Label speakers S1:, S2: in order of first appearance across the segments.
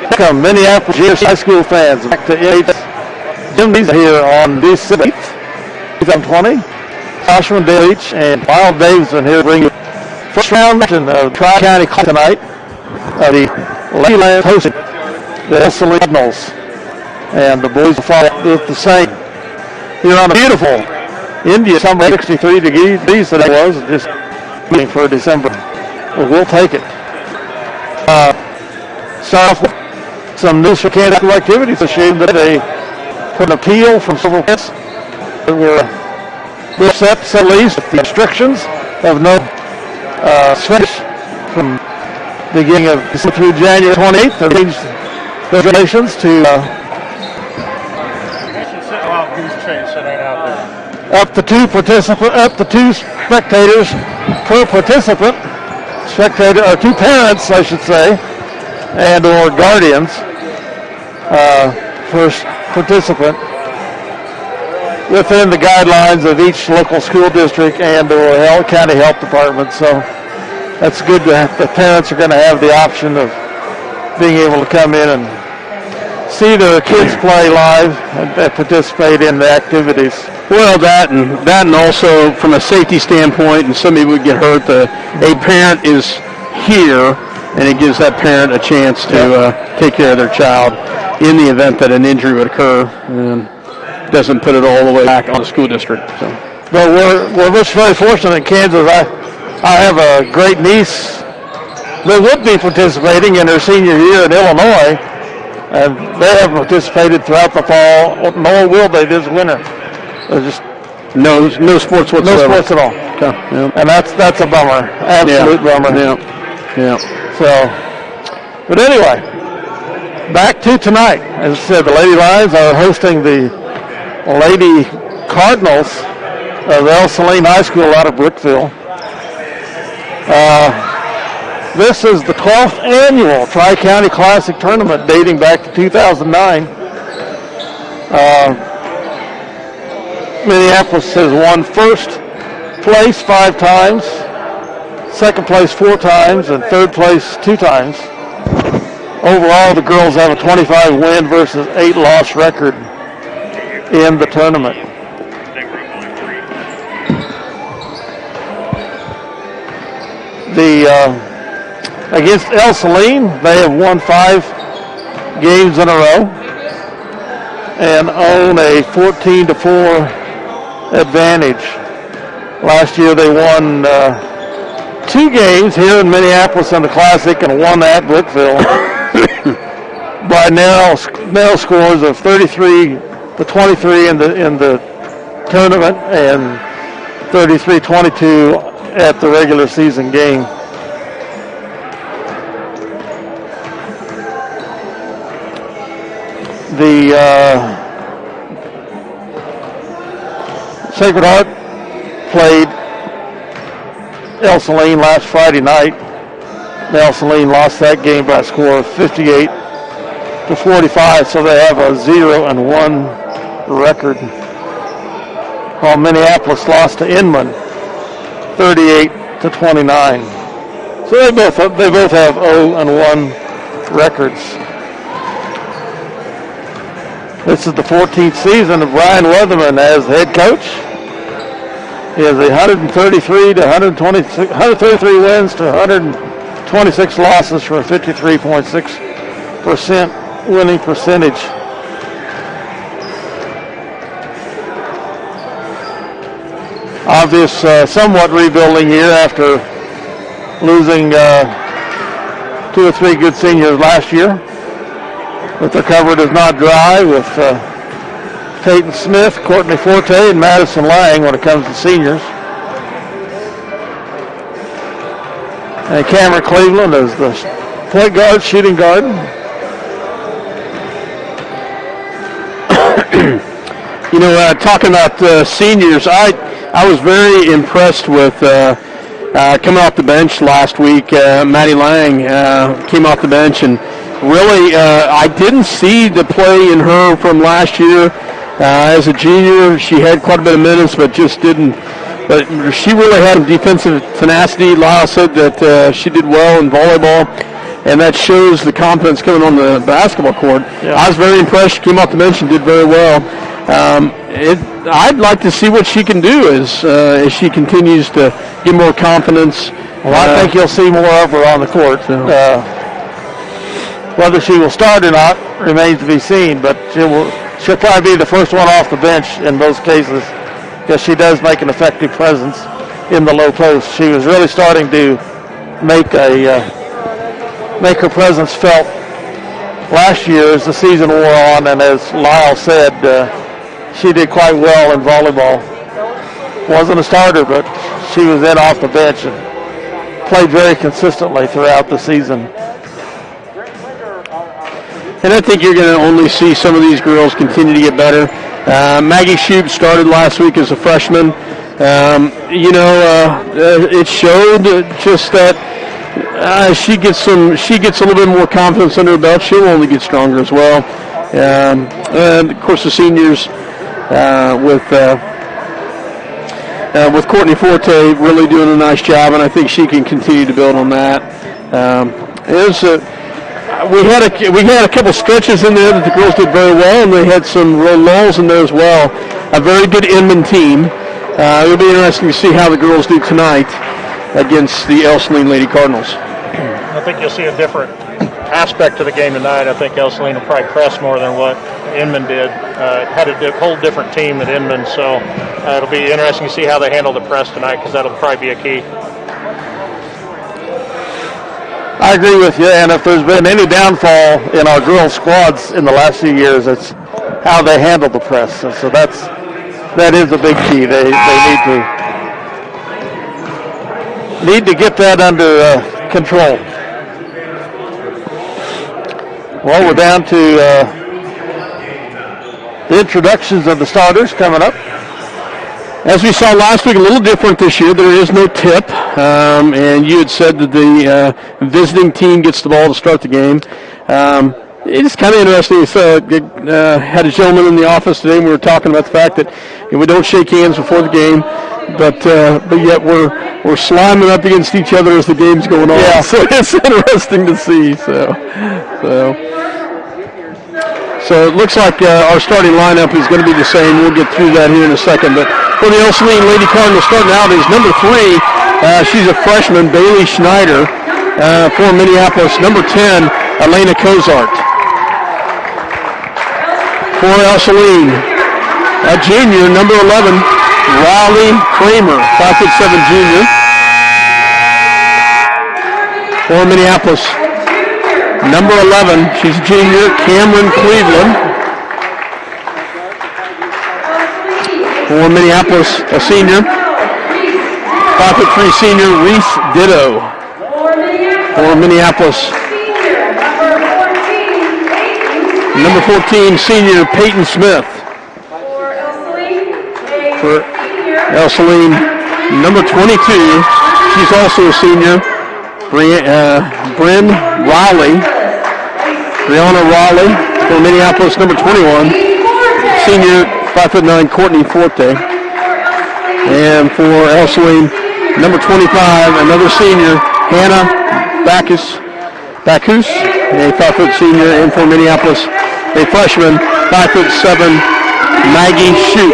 S1: Welcome, Minneapolis high school fans, back to Jimmy's here on December 8th, 2020. Joshua Leach and Wild Davidson here to bring you first round action of Tri-County tonight. The Lacey Lange hosting the Ell-Saline Cardinals, and the boys will follow with the same. Here on a beautiful India, somewhere 63 degrees today was, just waiting for December. Well, we'll take it. Start off with some news for Kansas activities. It's a shame that they put an appeal from several kids that were upset, to say the least, with the restrictions of no switch from the beginning of December through January 28th. They changed the regulations to up to two spectators per participant. Spectator, or two parents, I should say, and or guardians first participant within the guidelines of each local school district and or county health department. So that's good to have. The parents are going to have the option of being able to come in and see their kids play live and participate in the activities.
S2: Well, that and also from a safety standpoint, and somebody would get hurt, a parent is here, and it gives that parent a chance to take care of their child in the event that an injury would occur, and doesn't put it all the way back on the school district. So,
S1: but we're just very fortunate in Kansas. I have a great niece that would be participating in her senior year in Illinois, and they haven't participated throughout the fall, nor will they this winter. There's just
S2: no sports whatsoever.
S1: No sports at all.
S2: Okay. Yeah.
S1: And that's a bummer. Absolute bummer.
S2: Yeah.
S1: So, but anyway, back to tonight. As I said, the Lady Lions are hosting the Lady Cardinals of Ell-Saline High School out of Brookville. This is the 12th annual Tri-County Classic Tournament dating back to 2009. Minneapolis has won first place 5 times, second place 4 times, and third place 2 times. Overall, the girls have a 25 win versus 8 loss record in the tournament. Against Ell-Saline, they have won 5 games in a row and own a 14-4 advantage. Last year they won 2 games here in Minneapolis in the Classic and 1 at Brookville by narrow scores of 33-23 in the tournament and 33-22 at the regular season game. The Sacred Heart played Ell-Saline last Friday night. Ell-Saline lost that game by a score of 58-45, so they have a 0-1 record. While Minneapolis lost to Inman 38-29. So they both have 0-1 records. This is the 14th season of Brian Weatherman as head coach. He has 133 wins to 126 losses for a 53.6% winning percentage. Obvious, somewhat rebuilding year after losing 2 or 3 good seniors last year. But the cupboard is not dry with Peyton Smith, Courtney Forte, and Madison Lange when it comes to seniors. And Cameron Cleveland is the point guard, shooting guard.
S2: Talking about seniors, I was very impressed with coming off the bench last week. Maddie Lange came off the bench, and really I didn't see the play in her from last year. As a junior, she had quite a bit of minutes, but just didn't. But she really had defensive tenacity. Lyle said that she did well in volleyball. and that shows the confidence coming on the basketball court.
S1: Yeah.
S2: I was very impressed. She came off the bench and did very well. I'd like to see what she can do as she continues to get more confidence.
S1: Well, I think you'll see more of her on the court. Whether she will start or not remains to be seen, but she'll probably be the first one off the bench in most cases because she does make an effective presence in the low post. She was really starting to make her presence felt last year as the season wore on, and as Lyle said, she did quite well in volleyball. Wasn't a starter, but she was in off the bench and played very consistently throughout the season.
S2: And I think you're going to only see some of these girls continue to get better. Maggie Shoup started last week as a freshman. It showed just that she gets a little bit more confidence under her belt. She'll only get stronger as well. And of course the seniors with Courtney Forte really doing a nice job, and I think she can continue to build on that. We had a couple stretches in there that the girls did very well, and they had some real lulls in there as well. A very good Inman team. It'll be interesting to see how the girls do tonight against the Ell-Saline Lady Cardinals.
S3: I think you'll see a different aspect to the game tonight. I think Ell-Saline will probably press more than what Inman did. Had a whole different team at Inman, so it'll be interesting to see how they handle the press tonight, because that'll probably be a key.
S1: I agree with you, and if there's been any downfall in our girls' squads in the last few years, it's how they handle the press. And so that is a big key. They need to get that under control. Well, we're down to the introductions of the starters coming up.
S2: As we saw last week, a little different this year. There is no tip, and you had said that the visiting team gets the ball to start the game. It is kind of interesting. Had a gentleman in the office today, and we were talking about the fact that we don't shake hands before the game, but yet we're sliming up against each other as the game's going on.
S1: Yeah.
S2: So it's interesting to see. So it looks like our starting lineup is going to be the same. We'll get through that here in a second. But for the Ell-Saline Lady Cardinals, starting out is number 3. She's a freshman, Bailey Schneider. For Minneapolis, number 10, Elena Cozart. For Ell-Saline, a junior, number 11, Riley Kramer, 5'7" junior. For Minneapolis, number 11, she's a junior, Cameron Cleveland. For Minneapolis, a senior, 5'3" senior, Reese Ditto. For Minneapolis, number 14, senior, Peyton Smith. For Ell-Saline, number 22, she's also a senior, Bryn Raleigh. Brianna Raleigh. For Minneapolis, number 21, senior, 5'9", Courtney Forte. And for Ell-Saline, number 25, another senior, Hannah Bacchus, a 5-foot senior. And for Minneapolis, a freshman, 5'7", Maggie Shoup.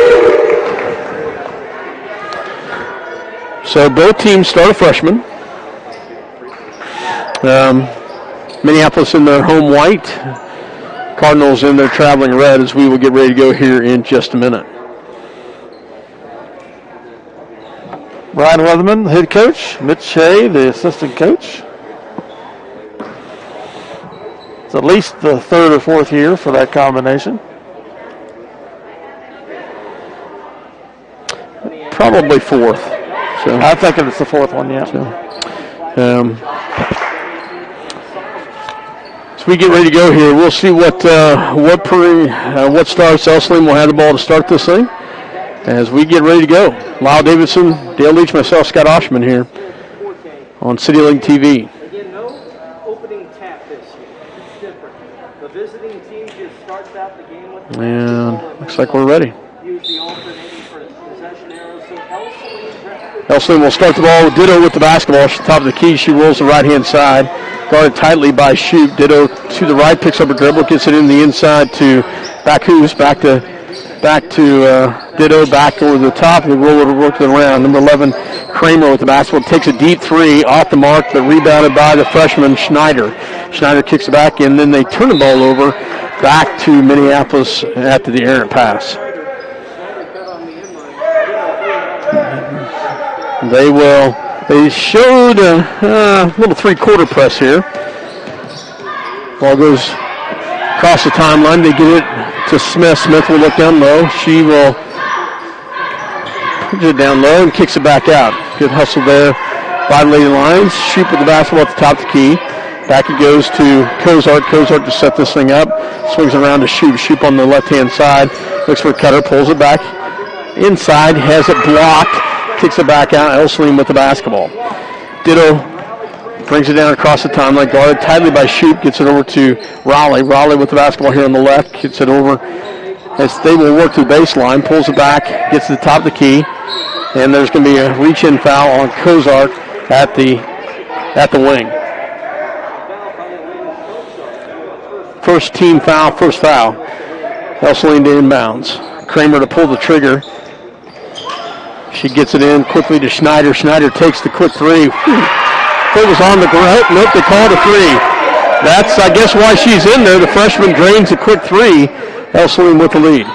S2: So both teams start a freshman. Minneapolis in their home white, Cardinals in their traveling red, as we will get ready to go here in just a minute.
S1: Brian Weatherman, the head coach. Mitch Shea, the assistant coach. It's at least the third or fourth year for that combination.
S2: Probably fourth. So
S1: I'm thinking it's the fourth one, yeah.
S2: So we get ready to go here. We'll see what starts. Ell-Saline will have the ball to start this thing as we get ready to go. Lyle Davidson, Dale Leach, myself, Scott Oshman here on CityLink TV.
S4: Again, no opening tap this year. It's different. The visiting team just starts out the game with the
S2: And looks like we're ready.
S4: use the alternating for possession arrows. So
S2: Ell-Saline will start the ball with Ditto with the basketball. She's top of the key. She rolls the right-hand side. guarded tightly by Shoup. Ditto to the right, picks up a dribble, gets it in the inside to Bacchus, back to Ditto, back over the top. The roll works it around. Number 11, Kramer with the basketball, takes a deep three off the mark, but rebounded by the freshman Schneider. Schneider kicks it back, and then they turn the ball over back to Minneapolis after the errant pass. They showed a little three-quarter press here. Ball goes across the timeline. They get it to Smith. Smith will look down low. She will get it down low and kicks it back out. Good hustle there by the Lady Lions. Shoup with the basketball at the top of the key. Back it goes to Cozart. Cozart to set this thing up. Swings around to Shoup. Shoup on the left-hand side. Looks for a cutter. Pulls it back inside. Has it blocked. Kicks it back out. Ell-Saline with the basketball. Ditto brings it down across the timeline. Guarded tightly by Shoup. Gets it over to Raleigh. Raleigh with the basketball here on the left. Gets it over as they will work to the baseline. Pulls it back. Gets to the top of the key. And there's going to be a reach-in foul on Cozart at the wing. First team foul, first foul. Ell-Saline to inbounds. Kramer to pull the trigger. She gets it in quickly to Schneider. Schneider takes the quick three. It was on the ground. Nope, they called a three. That's, I guess, why she's in there. The freshman drains a quick three. Ell-Saline with the lead.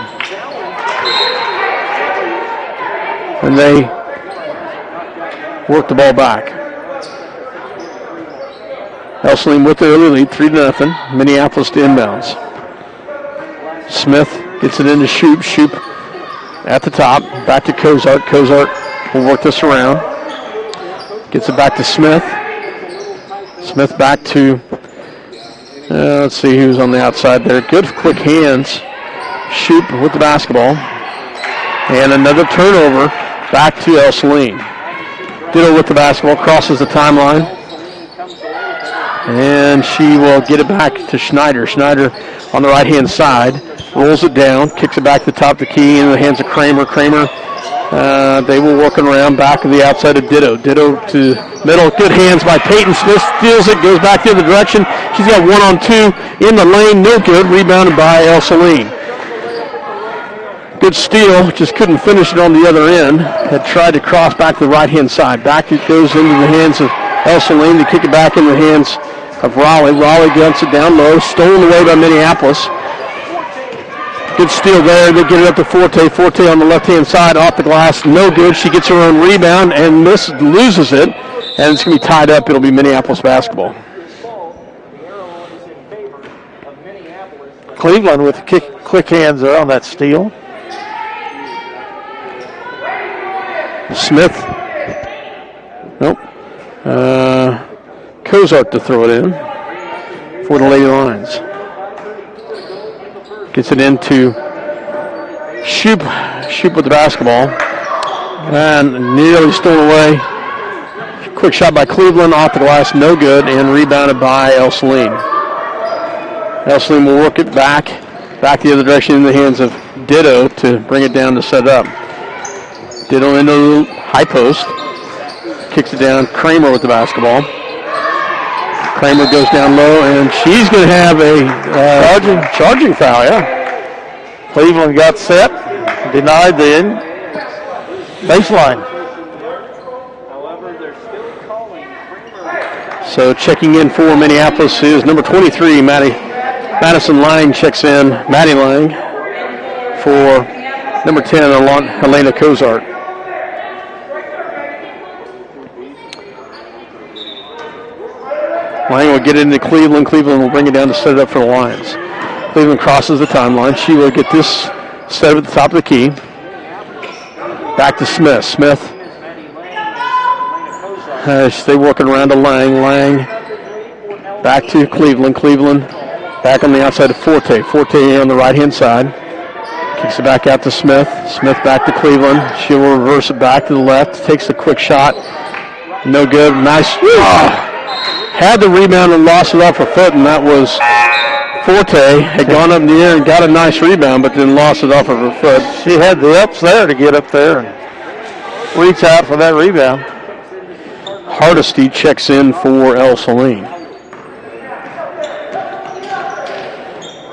S2: And they work the ball back. Ell-Saline with the early lead, 3-0. Minneapolis to inbounds. Smith gets it into Shoup. Shoup at the top, back to Cozart. Cozart will work this around. Gets it back to Smith. Smith back to, let's see who's on the outside there. Good quick hands. Shoup with the basketball. And another turnover back to Ell-Saline. Ditto with the basketball, crosses the timeline. And she will get it back to Schneider. Schneider on the right-hand side. Rolls it down, kicks it back to the top of the key into the hands of Kramer. Kramer, they will work it around back to the outside of Ditto. Ditto to middle. Good hands by Peyton. Smith steals it, goes back the other direction. She's got 1-on-2 in the lane. No good. Rebounded by Ell-Saline. Good steal, just couldn't finish it on the other end. Had tried to cross back to the right-hand side. Back it goes into the hands of Ell-Saline to kick it back in the hands of Raleigh. Raleigh gets it down low, stolen away by Minneapolis. Good steal there. They get it up to Forte. Forte on the left-hand side, off the glass. No good. She gets her own rebound and loses it. And it's going to be tied up. It'll be Minneapolis basketball.
S1: Cleveland with quick hands there on that steal.
S2: Smith. Nope. Cozart to throw it in for the Lady Lions. Gets it into Shoup. Shoup with the basketball. And nearly stolen away. Quick shot by Cleveland, off the glass, no good, and rebounded by Ell-Saline. Ell-Saline will work it back the other direction in the hands of Ditto to bring it down to set up. Ditto into the high post. Kicks it down. Kramer with the basketball. Kramer goes down low, and she's going to have a charging foul, yeah.
S1: Cleveland got set, denied the baseline.
S2: So checking in for Minneapolis is number 23, Madison Lange checks in. Maddie Lange for number 10, Helena Cozart. Lange will get it into Cleveland. Cleveland will bring it down to set it up for the Lions. Cleveland crosses the timeline. She will get this set up at the top of the key. Back to Smith. Smith. They working around to Lange. Lange back to Cleveland. Cleveland back on the outside of Forte. Forte on the right-hand side. Kicks it back out to Smith. Smith back to Cleveland. She will reverse it back to the left. Takes a quick shot. No good. Nice. Had the rebound and lost it off her foot, and that was Forte. Had gone up in the air and got a nice rebound, but then lost it off of her foot.
S1: She had the ups there to get up there and reach out for that rebound.
S2: Hardesty checks in for Ell-Saline.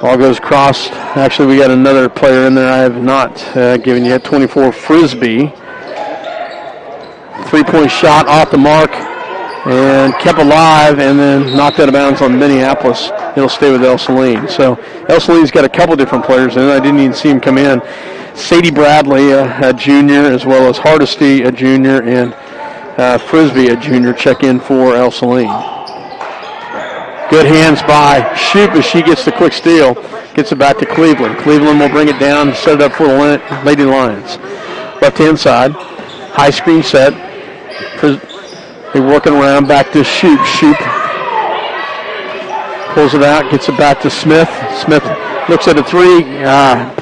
S2: Ball goes across. Actually, we got another player in there I have not given yet. 24, Frisbee. 3-point shot off the mark and kept alive and then knocked out of bounds on Minneapolis. It'll stay with Ell-Saline. So Ell-Saline's got a couple different players, and I didn't even see him come in. Sadie Bradley, a junior, as well as Hardesty, a junior, and Frisbee, a junior, check in for Ell-Saline. Good hands by Shoup as she gets the quick steal. Gets it back to Cleveland. Cleveland will bring it down and set it up for the Lady Lions. Left-hand side. High screen set. They're working around back to Shoup. Shoup pulls it out, gets it back to Smith. Smith looks at a three,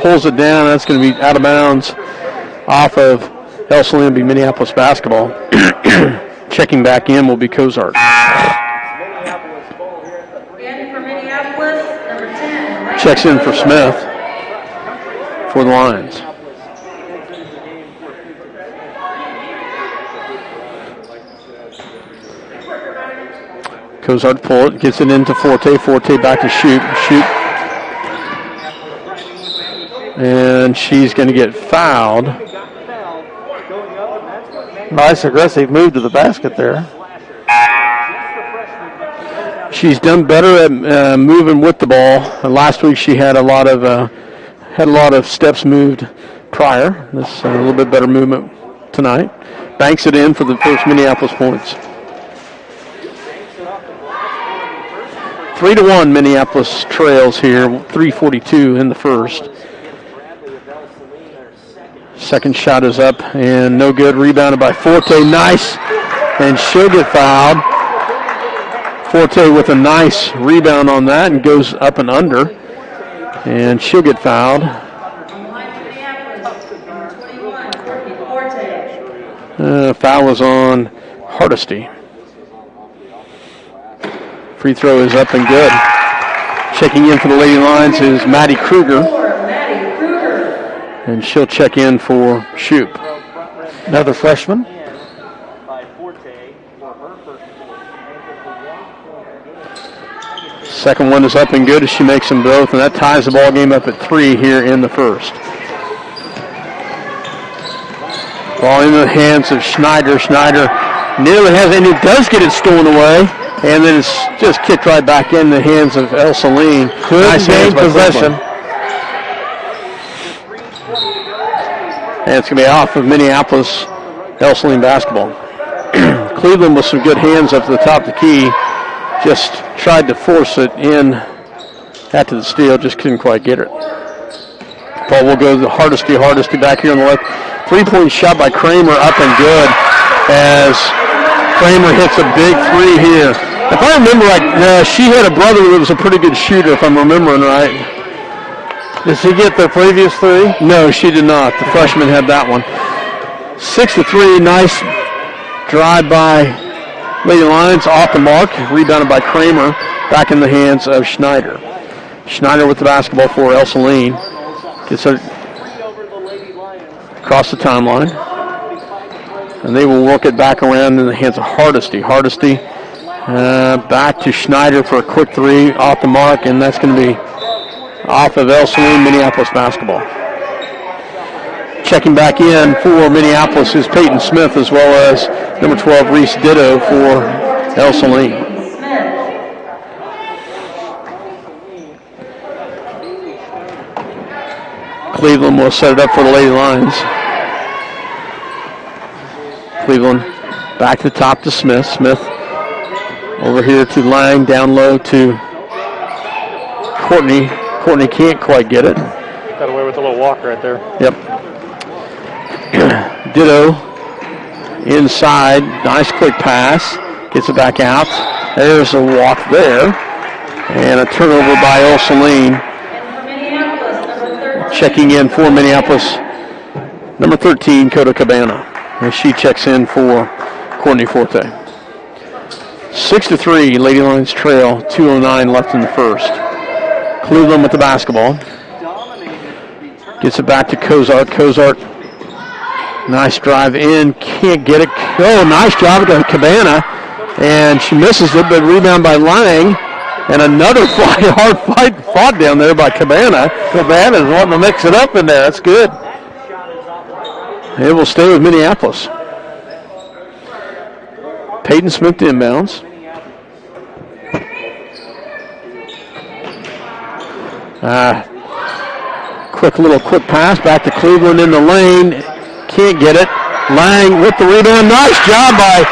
S2: pulls it down. That's going to be out of bounds off of Ell-Saline. Will be Minneapolis basketball. Checking back in will be Cozart. Checks in for Smith for the Lions. Cozart pull it, gets it into Forte. Forte back to Shoup. Shoup. And she's going to get fouled.
S1: Nice aggressive move to the basket there.
S2: She's done better at moving with the ball. Last week she had a lot of steps moved prior. This a little bit better movement tonight. Banks it in for the first Minneapolis points. 3-1 Minneapolis trails here. 3:42 in the first. Second shot is up and no good. Rebounded by Forte. Nice. And she'll get fouled. Forte with a nice rebound on that and goes up and under. And she'll get fouled. Foul was on Hardesty. Free throw is up and good. Checking in for the Lady Lions is Maddie Kruger. And she'll check in for Shoup.
S1: Another freshman.
S2: Second one is up and good as she makes them both, and that ties the ball game up at 3 here in the first. Ball in the hands of Schneider. Schneider nearly has it, and it does get it stolen away, and then it's just kicked right back in the hands of Ell-Saline.
S1: Good nice game possession.
S2: And it's going to be off of Minneapolis Ell-Saline basketball. Cleveland with some good hands up to the top of the key. Just tried to force it in after the steal, just couldn't quite get it. Ball will go to Hardesty. Hardesty back here on the left. 3-point shot by Kramer, up and good as Kramer hits a big three here. If I remember right, she had a brother that was a pretty good shooter, if I'm remembering right.
S1: Did she get the previous three?
S2: No, she did not. The freshman had that one. 6-3, nice drive by Lady Lions, off the mark, rebounded by Kramer, back in the hands of Schneider. Schneider with the basketball for Ell-Saline. Gets it across the timeline. And they will work it back around in the hands of Hardesty. Hardesty back to Schneider for a quick three, off the mark, and that's going to be off of Ell-Saline, Minneapolis basketball. Checking back in for Minneapolis is Peyton Smith, as well as number 12, Reese Ditto for Ell-Saline. Cleveland will set it up for the Lady Lions. Cleveland back to the top to Smith. Smith over here to Lange, down low to Courtney. Courtney can't quite get it.
S3: Got away with a little walk right there.
S2: Yep. Ditto inside. Nice quick pass. Gets it back out. There's a walk there. And a turnover by Ell-Saline. Checking in for Minneapolis, number 13, Coda Cabana. And she checks in for Courtney Forte. 6-3, Lady Lions trail. 2:09 left in the first. Cleveland with the basketball. Gets it back to Cozart. Cozart, nice drive in. Can't get it. Oh, nice job to Cabana. And she misses it, but rebound by Lange. And another hard fight fought down there by Cabana.
S1: Cabana's wanting to mix it up in there. That's good.
S2: It will stay with Minneapolis. Peyton Smith to inbounds. Quick pass back to Cleveland in the lane. Can't get it. Lange with the rebound. Nice job by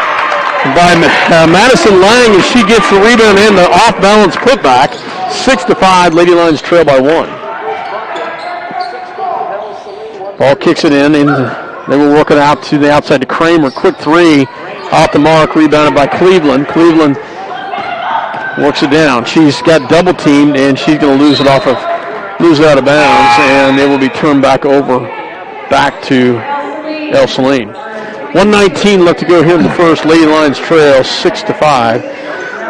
S2: Madison Lange as she gets the rebound and the off-balance putback. 6-5. Lady Lions trail by 1. Ball kicks it in, and they will work it out to the outside to Kramer. Quick three off the mark, rebounded by Cleveland. Cleveland works it down. She's got double teamed, and she's going to lose it out of bounds, and it will be turned back to Ell-Saline. 1:19 left to go here in the first. Lady Lions trail 6-5.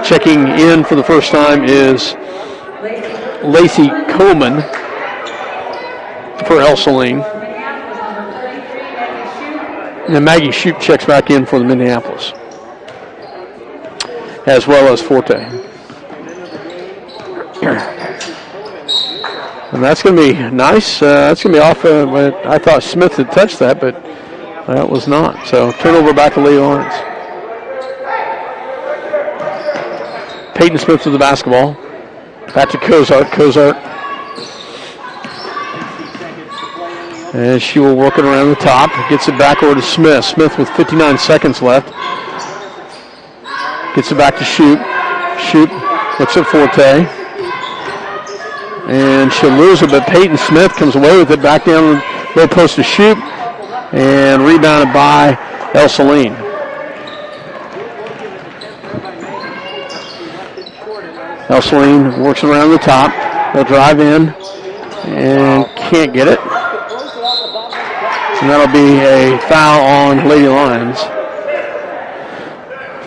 S2: Checking in for the first time is Lacey Coleman for Ell-Saline. And Maggie Shoup checks back in for the Minneapolis, as well as Forte. And that's going to be nice. That's going to be off. I thought Smith had touched that, but that was not. So turnover back to Lady Lions. Peyton Smith with the basketball. Back to Cozart. And she will work it around the top. Gets it back over to Smith. Smith with 59 seconds left. Gets it back to Shoup. Shoup looks at Forte. And she'll lose it, but Peyton Smith comes away with it. Back down the low post to Shoup. And rebounded by Ell-Saline. Ell-Saline works it around the top. They'll drive in and can't get it. And that'll be a foul on Lady Lions.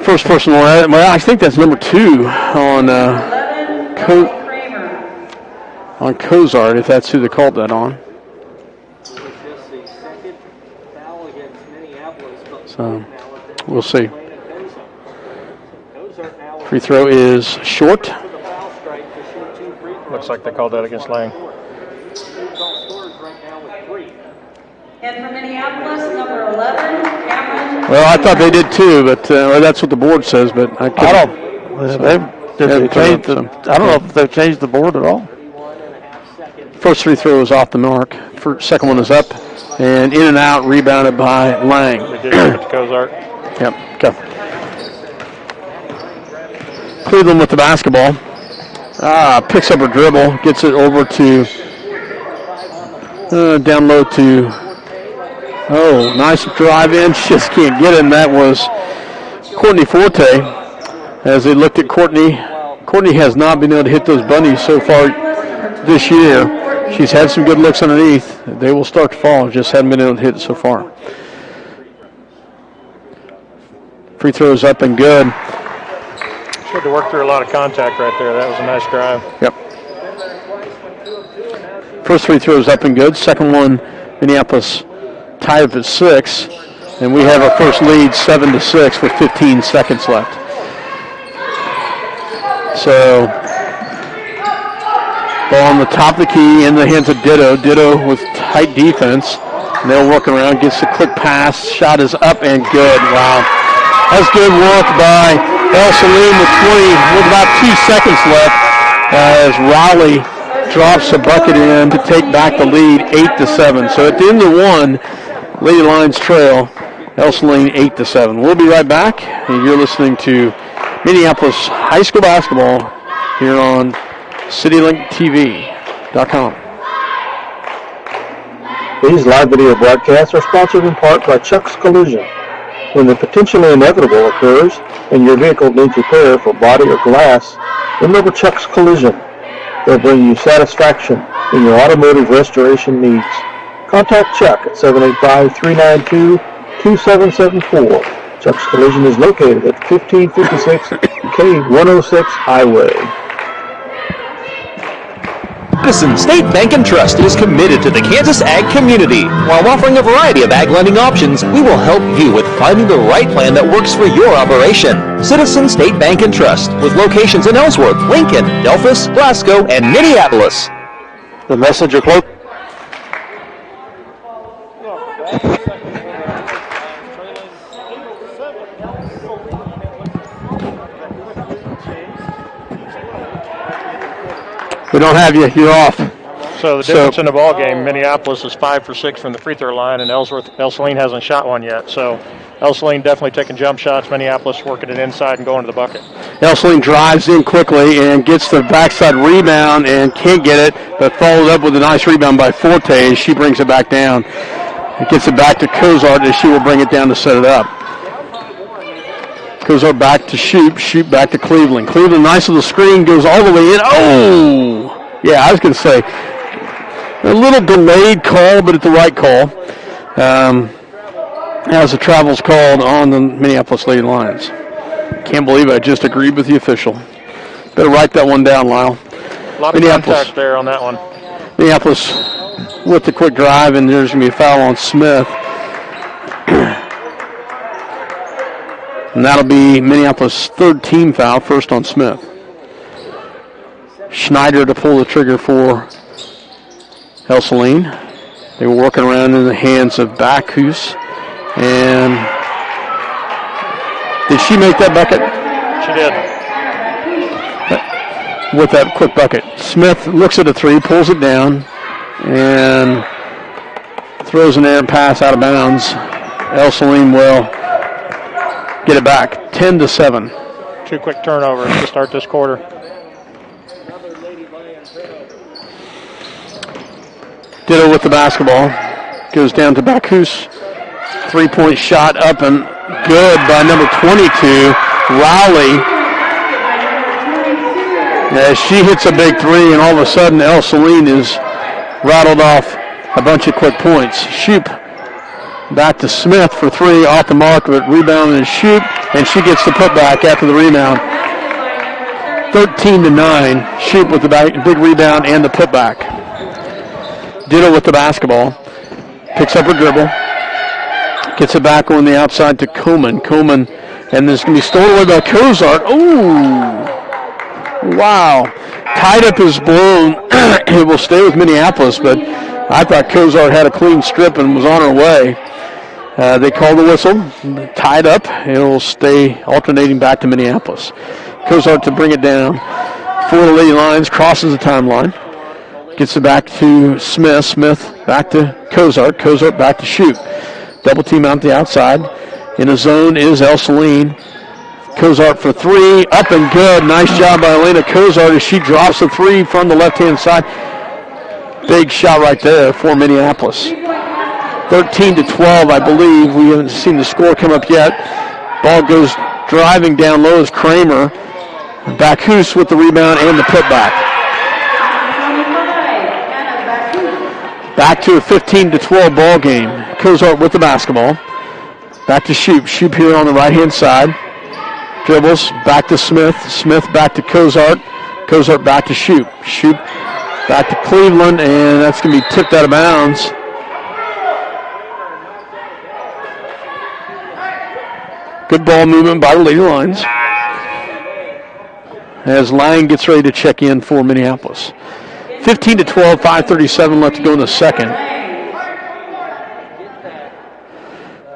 S2: First personal, well, I think that's number 2 on Cozart, if that's who they called that on. So we'll see. Free throw is short.
S3: Looks like they called that against Lange.
S5: And for Minneapolis, number 11, Cameron.
S2: Well, I thought they did too, but that's what the board says. But I don't
S1: know if they've changed the board at all.
S2: First free throw is off the mark. Second one is up and in and out, rebounded by Lange.
S3: We did give it to Cozart.
S2: Yep. Okay. Cleveland with the basketball. Picks up her dribble, gets it over to down low to. Oh, nice drive in. She just can't get it, and that was Courtney Forte. As they looked at Courtney, Courtney has not been able to hit those bunnies so far this year. She's had some good looks underneath. They will start to fall, just haven't been able to hit it so far. Free throws up and good.
S3: She had to work through a lot of contact right there. That was a nice drive.
S2: Yep. First free throws up and good. Second one, Minneapolis tied up at 6, and we have our first lead 7-6 with 15 seconds left. So, ball on the top of the key in the hands of Ditto. Ditto with tight defense. And they'll work around, gets a quick pass. Shot is up and good. Wow. That's good work by Ell-Saline with about 2 seconds left as Raleigh drops a bucket in to take back the lead 8-7. So at the end of 1, Lady Lions trail, Ell-Saline 8-7. We'll be right back. And you're listening to Minneapolis High School Basketball here on CityLinkTV.com.
S6: These live video broadcasts are sponsored in part by Chuck's Collision. When the potentially inevitable occurs and your vehicle needs repair for body or glass, remember Chuck's Collision. They'll bring you satisfaction in your automotive restoration needs. Contact Chuck at 785-392-2774. Chuck's Collision is located at 1556 K106 Highway.
S7: Citizen State Bank and Trust is committed to the Kansas ag community. While offering a variety of ag lending options, we will help you with finding the right plan that works for your operation. Citizen State Bank and Trust, with locations in Ellsworth, Lincoln, Delphus, Glasgow, and Minneapolis.
S1: The messenger cloak.
S2: We don't have you. You're off.
S3: So the difference in the ball game, Minneapolis is 5 for 6 from the free throw line, and Ell-Saline hasn't shot one yet. So Ell-Saline definitely taking jump shots. Minneapolis working it inside and going to the bucket.
S2: Ell-Saline drives in quickly and gets the backside rebound and can't get it, but followed up with a nice rebound by Forte as she brings it back down. It gets it back to Cozart as she will bring it down to set it up. Cozart back to shoot back to Cleveland. Cleveland, nice little screen, goes all the way in. Oh! Yeah, I was going to say, a little delayed call, but it's the right call. As the travel's called on the Minneapolis Lady Lions. Can't believe I just agreed with the official. Better write that one down, Lyle.
S3: A lot of contact there on that one.
S2: Minneapolis with the quick drive, and there's going to be a foul on Smith. And that'll be Minneapolis' third team foul, first on Smith. Schneider to pull the trigger for Ell-Saline. They were working around in the hands of Bacchus. And did she make that bucket?
S3: She did.
S2: With that quick bucket. Smith looks at a three, pulls it down, and throws an errant pass out of bounds. Ell-Saline will get it back, 10-7.
S3: 2 quick turnovers to start this quarter.
S2: Ditto with the basketball. Goes down to Bacchus. 3-point shot up and good by number 22, Rowley. As she hits a big three, and all of a sudden Ell-Saline is rattled off a bunch of quick points. Shoop back to Smith for three, off the mark, but rebound and Shoop, and she gets the putback after the rebound. 13-9. Shoop with the big rebound and the putback. Ditto with the basketball. Picks up her dribble. Gets it back on the outside to Coleman. Coleman, and this is going to be stolen away by Cozart. Oh, wow. Tied up is blown. It will stay with Minneapolis, but I thought Cozart had a clean strip and was on her way. They called the whistle. Tied up. It will stay alternating back to Minneapolis. Cozart to bring it down. For the Lady Lions, crosses the timeline. Gets it back to Smith. Smith back to Cozart. Cozart back to Shoot. Double team out the outside. In the zone is Ell-Saline. Cozart for three. Up and good. Nice job by Elena Cozart as she drops the three from the left-hand side. Big shot right there for Minneapolis. 13-12, I believe. We haven't seen the score come up yet. Ball goes driving down low as Kramer. Bacchus with the rebound and the putback. Back to a 15-12 ball game. Cozart with the basketball. Back to Shoop. Shoop here on the right-hand side. Dribbles. Back to Smith. Smith back to Cozart. Cozart back to Shoop. Shoop back to Cleveland, and that's going to be tipped out of bounds. Good ball movement by the Lady Lions. As Lange gets ready to check in for Minneapolis. 15-12, 5:37 left to go in the second.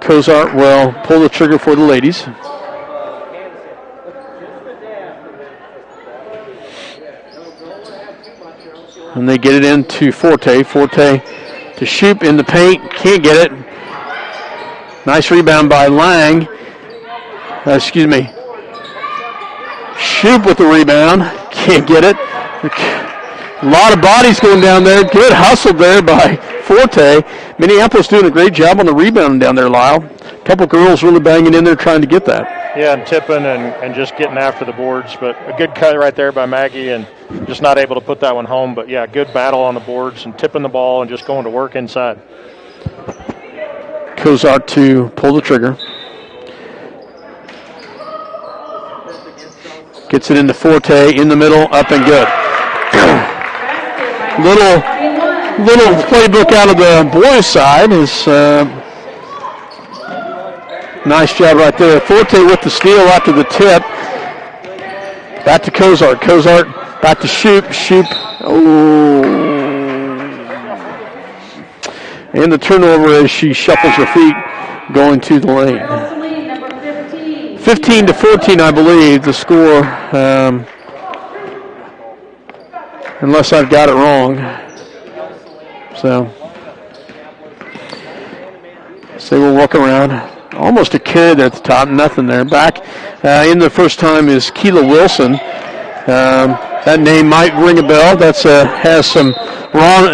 S2: Cozart will pull the trigger for the ladies. And they get it into Forte. Forte to Shoop in the paint. Can't get it. Nice rebound by Lange. Shoop with the rebound. Can't get it. A lot of bodies going down there. Good hustle there by Forte. Minneapolis doing a great job on the rebound down there, Lyle. A couple girls really banging in there trying to get that.
S3: Yeah, and tipping and just getting after the boards. But a good cut right there by Maggie and just not able to put that one home. But, yeah, good battle on the boards and tipping the ball and just going to work inside.
S2: Cozart to pull the trigger. Gets it into Forte in the middle, up and good. Little playbook out of the boys' side is nice job right there. Forte with the steal after the tip. Back to Kozart. Kozart back to Shoop. Shoop. Oh. And the turnover as she shuffles her feet going to the lane. 15-14, I believe, the score. Unless I've got it wrong. So we'll walk around. Almost a kid at the top, nothing there. Back in the first time is Keela Wilson. That name might ring a bell. That's has some wrong.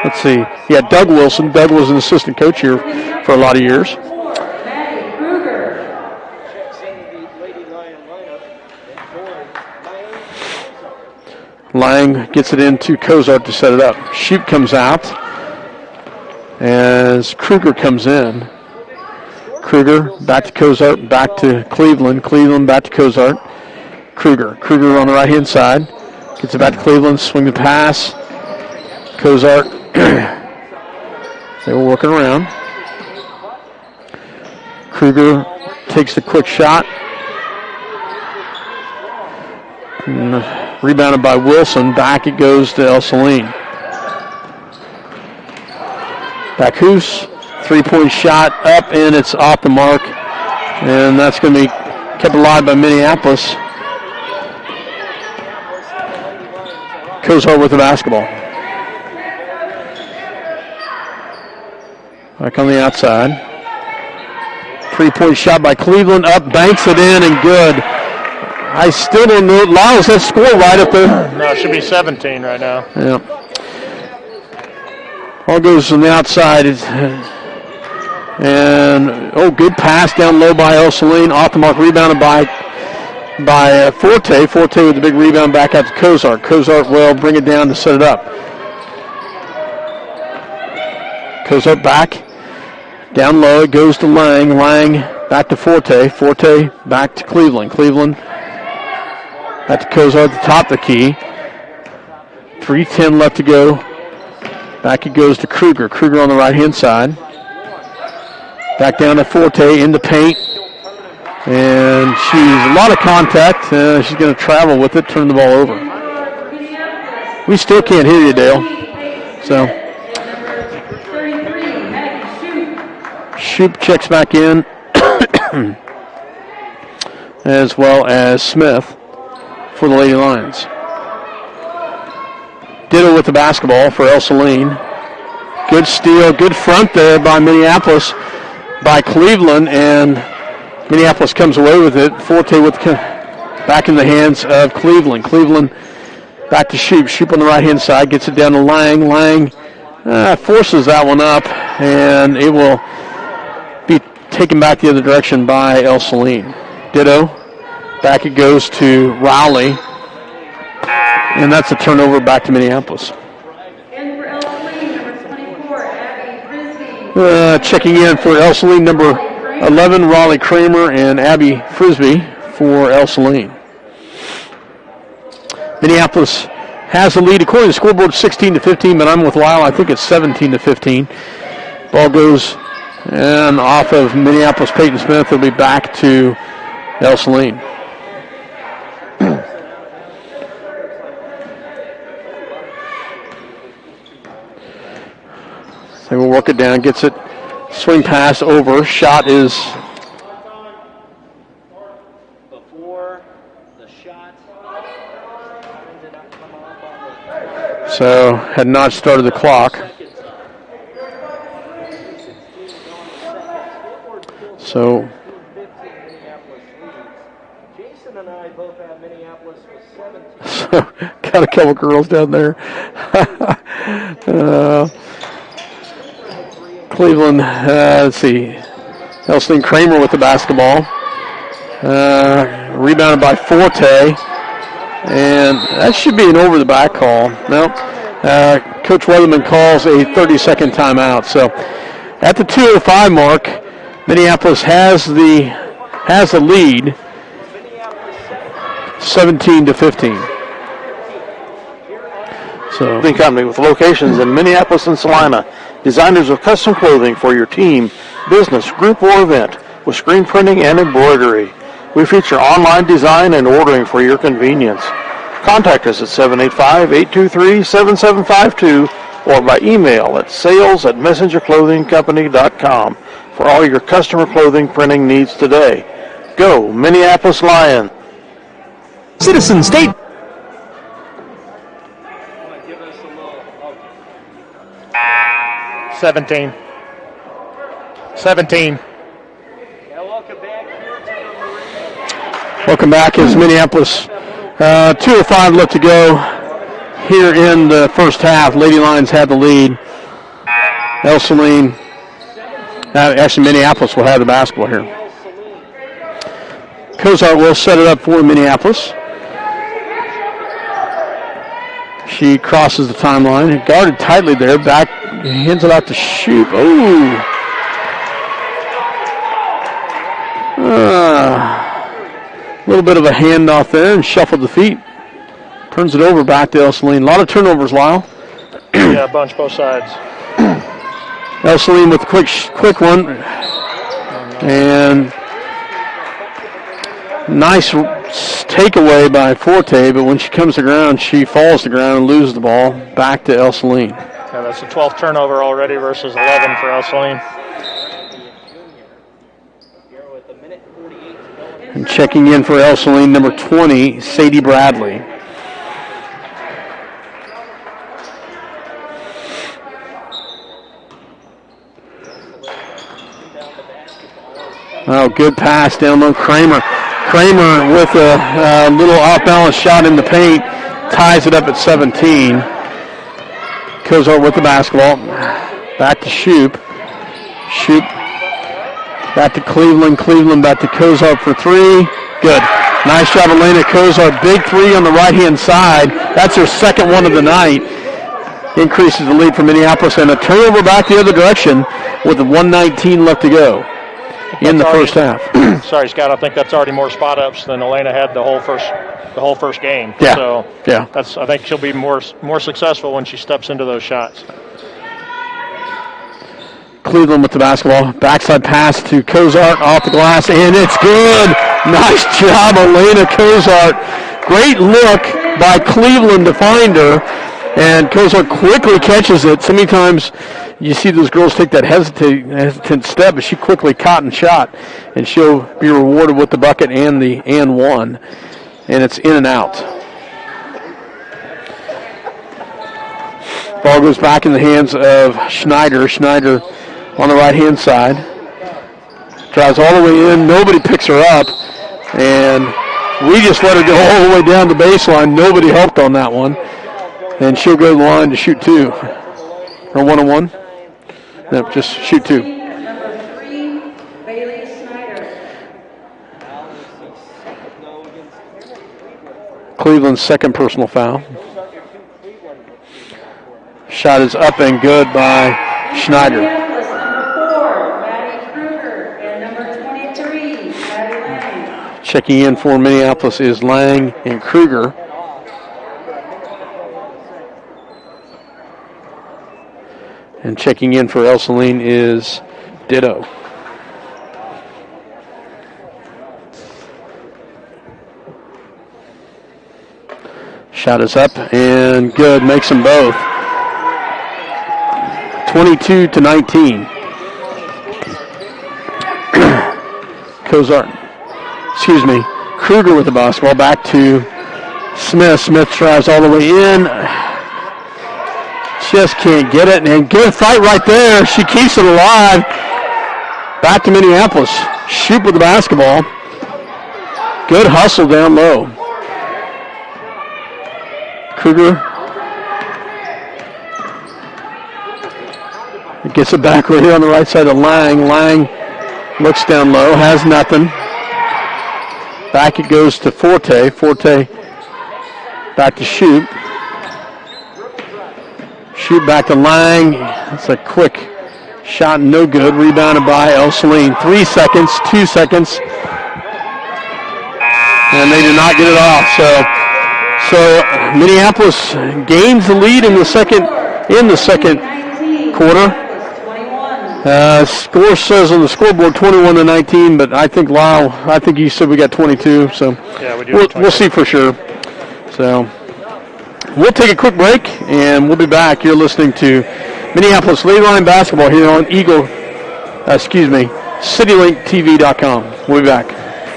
S2: Let's see. Yeah, Doug Wilson. Doug was an assistant coach here for a lot of years. Lange gets it into Kozart to set it up. Shoop comes out as Kruger comes in. Kruger back to Kozart, back to Cleveland. Cleveland back to Kozart. Kruger on the right-hand side. Gets it back to Cleveland, swing the pass. Kozart. They were working around. Kruger takes the quick shot. Rebounded by Wilson. Back it goes to Ell-Saline. Back Hoos. Three-point shot up, and it's off the mark. And that's going to be kept alive by Minneapolis. Kozart with the basketball. Back on the outside. Three-point shot by Cleveland. Up, banks it in, and good. I still don't know. Lyles, that score right up there.
S3: No, it should be 17 right now.
S2: Yeah. All goes from the outside. And, good pass down low by Ell-Saline. Off the mark, rebounded by Forte. Forte with the big rebound back out to Kozart. Kozart will bring it down to set it up. Kozart back. Down low, it goes to Lange. Lange back to Forte. Forte back to Cleveland. Cleveland back to Kozart at the top of the key. 3:10 left to go. Back it goes to Kruger. Kruger on the right-hand side. Back down to Forte in the paint. And she's a lot of contact. She's going to travel with it, turn the ball over. We still can't hear you, Dale. So Shoop checks back in, as well as Smith for the Lady Lions. Ditto with the basketball for Ell-Saline. Good steal, good front there by Minneapolis, by Cleveland, and Minneapolis comes away with it. Forte with back in the hands of Cleveland. Cleveland back to Shoop. Shoop on the right-hand side, gets it down to Lange. Lange forces that one up, and it will be taken back the other direction by Ell-Saline. Ditto. Back it goes to Rowley. And that's a turnover back to Minneapolis. Checking in for Ell-Saline, number 11, Raleigh Kramer, and Abby Frisbee for Ell-Saline. Minneapolis has the lead according to the scoreboard 16-15, but I'm with Lyle. I think it's 17-15. Ball goes and off of Minneapolis. Peyton Smith will be back to Ell-Saline. They will work it down, gets it, swing pass over, shot is
S4: before the shot.
S2: So had not started the clock. So
S4: Jason and I both have Minneapolis with 17.
S2: So got a couple girls down there. Cleveland, let's see. Ell-Saline Kramer with the basketball. Rebounded by Forte. And that should be an over-the-back call. No. Coach Weatherman calls a 30-second timeout. So at the 2:05 mark, Minneapolis has the lead, 17-15.
S1: Clothing Company with locations in Minneapolis and Salina. Designers of custom clothing for your team, business, group, or event with screen printing and embroidery. We feature online design and ordering for your convenience. Contact us at 785-823-7752 or by email at sales@messengerclothingcompany.com for all your customer clothing printing needs today. Go Minneapolis Lions!
S7: Citizen State.
S3: 17.
S2: Welcome back as Minneapolis. 2:05 left to go here in the first half. Lady Lions had the lead. Ell-Saline, actually Minneapolis will have the basketball here. Cozart will set it up for Minneapolis. She crosses the timeline, guarded tightly there, back, hands it out to Shoop. A little bit of a handoff there and shuffled the feet. Turns it over back to Ell-Saline. A lot of turnovers, Lyle.
S3: Yeah, a bunch both sides.
S2: Ell-Saline with a quick one. And nice takeaway by Forte, but when she comes to ground, she falls to ground and loses the ball. Back to Ell-Saline.
S3: Yeah, that's the 12th turnover already versus 11 for Ell-Saline.
S2: And checking in for Ell-Saline, number 20, Sadie Bradley. Oh, good pass down low. Kramer with a little off-balance shot in the paint. Ties it up at 17. Cozart with the basketball. Back to Shoop. Shoop back to Cleveland. Cleveland back to Cozart for three. Good. Nice job, Elena Cozart. Big three on the right-hand side. That's her second one of the night. Increases the lead for Minneapolis. And a turnover back the other direction with 1:19 left to go in the first half.
S3: Sorry, Scott. I think that's already more spot ups than Elena had the whole first game.
S2: Yeah.
S3: So
S2: yeah.
S3: I think she'll be more successful when she steps into those shots.
S2: Cleveland with the basketball. Backside pass to Cozart off the glass, and it's good. Nice job, Elena Cozart. Great look by Cleveland to find her, and Cozart quickly catches it. So many times you see those girls take that hesitant step, but she quickly caught and shot, and she'll be rewarded with the bucket and the and one, and it's in and out. Ball goes back in the hands of Schneider. Schneider on the right-hand side. Drives all the way in. Nobody picks her up, and we just let her go all the way down the baseline. Nobody helped on that one, and she'll go to the line to shoot two. Or one-on-one. No, just shoot two.
S5: Number 3, Bailey Snyder.
S2: Cleveland's second personal foul. Shot is up and good by Schneider.
S5: Minneapolis, number 4, Maddie Kruger, and number 23, Maddie Lange.
S2: Checking in for Minneapolis is Lange and Kruger. And checking in for Ell-Saline is Ditto. Shot is up and good. Makes them both. 22-19. Kruger with the basketball. Back to Smith. Smith drives all the way in. Just can't get it. And good fight right there. She keeps it alive. Back to Minneapolis. Shoop with the basketball. Good hustle down low. Kruger gets it back right here on the right side of Lange. Lange looks down low, has nothing. Back it goes to Forte. Forte back to Shoop. Shoot back to Lange. That's a quick shot, no good. Rebounded by Ell-Saline. 3 seconds, 2 seconds. And they did not get it off. So So Minneapolis gains the lead in the second quarter. Score says on the scoreboard 21-19, but I think Lyle, you said we got 22. So
S3: yeah, we do.
S2: We'll see for sure. So we'll take a quick break, and we'll be back. You're listening to Minneapolis Lady Lion basketball here on CityLinkTV.com. We'll be back.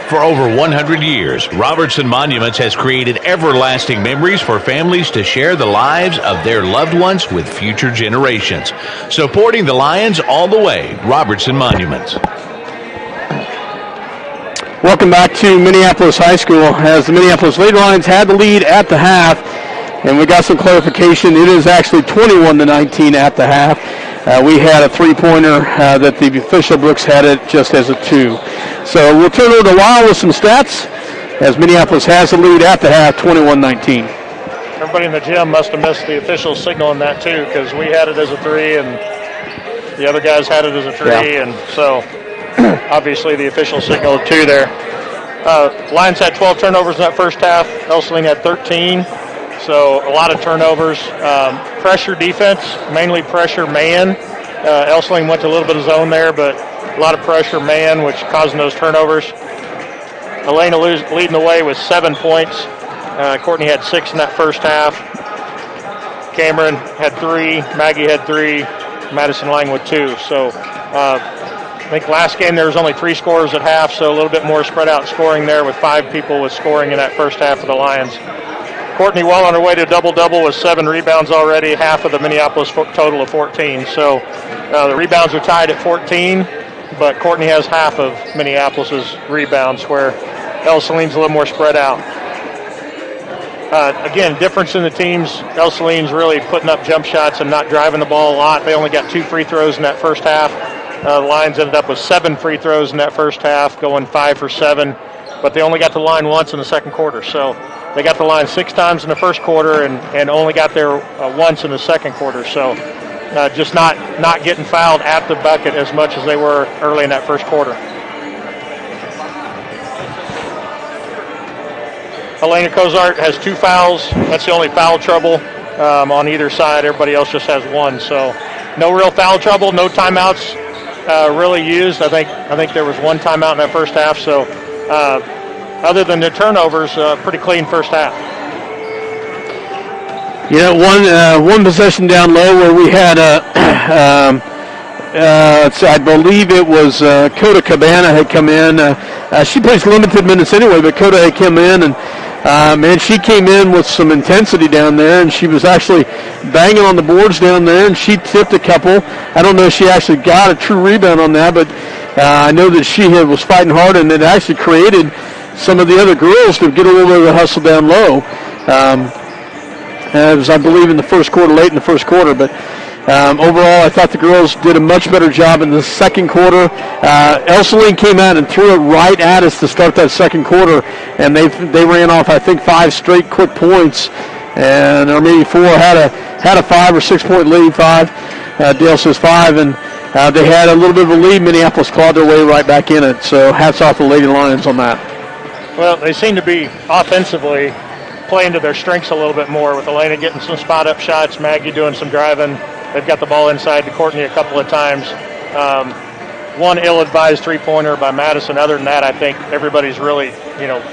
S8: For over 100 years, Robertson Monuments has created everlasting memories for families to share the lives of their loved ones with future generations. Supporting the Lions all the way, Robertson Monuments.
S2: Welcome back to Minneapolis High School as the Minneapolis Lady Lions had the lead at the half, and we got some clarification. It is actually 21-19 at the half. We had a three-pointer that the official books had it just as a 2. So we'll turn over to Lyle with some stats as Minneapolis has the lead at the half, 21-19.
S3: Everybody in the gym must have missed the official signal in that too, because we had it as a 3 and the other guys had it as a 3, and so obviously the official signal of 2 there. Lions had 12 turnovers in that first half. Ell-Saline had 13. So a lot of turnovers. Pressure defense, mainly pressure man. Ell-Saline went to a little bit of zone there, but a lot of pressure man, which causing those turnovers. Elena leading the way with 7 points. Courtney had 6 in that first half. Cameron had 3. Maggie had 3. Madison Lange with 2. So I think last game there was only 3 scorers at half, so a little bit more spread out scoring there with 5 people with scoring in that first half of the Lions. Courtney well on her way to double-double with 7 rebounds already, half of the Minneapolis total of 14. So the rebounds are tied at 14, but Courtney has half of Minneapolis's rebounds, where Ell-Saline's a little more spread out. Again, difference in the teams. Ell-Saline's really putting up jump shots and not driving the ball a lot. They only got 2 free throws in that first half. The Lions ended up with 7 free throws in that first half, going 5 for 7, but they only got to the line once in the second quarter. So they got the line 6 times in the first quarter and only got there once in the second quarter. So just not getting fouled at the bucket as much as they were early in that first quarter. Elena Cozart has 2 fouls. That's the only foul trouble on either side. Everybody else just has 1. So no real foul trouble, no timeouts really used. I think there was 1 timeout in that first half. So other than the turnovers, pretty clean first half.
S2: Yeah, one possession down low where we had I believe it was Coda Cabana had come in. She plays limited minutes anyway, but Coda had come in, and she came in with some intensity down there, and she was actually banging on the boards down there, and she tipped a couple. I don't know if she actually got a true rebound on that, but I know that she was fighting hard, and it actually created some of the other girls to get a little bit of a hustle down low. It was, I believe, in the first quarter, late in the first quarter, but overall, I thought the girls did a much better job in the second quarter. Ell-Saline came out and threw it right at us to start that second quarter, and they ran off, I think, 5 straight quick points, or maybe 4. Had a 5 or 6 point lead. 5. Dale says 5, and they had a little bit of a lead. Minneapolis clawed their way right back in it. So hats off to the Lady Lions on that.
S3: Well, they seem to be offensively playing to their strengths a little bit more, with Elena getting some spot-up shots, Maggie doing some driving. They've got the ball inside to Courtney a couple of times. One ill-advised three-pointer by Madison. Other than that, I think everybody's really,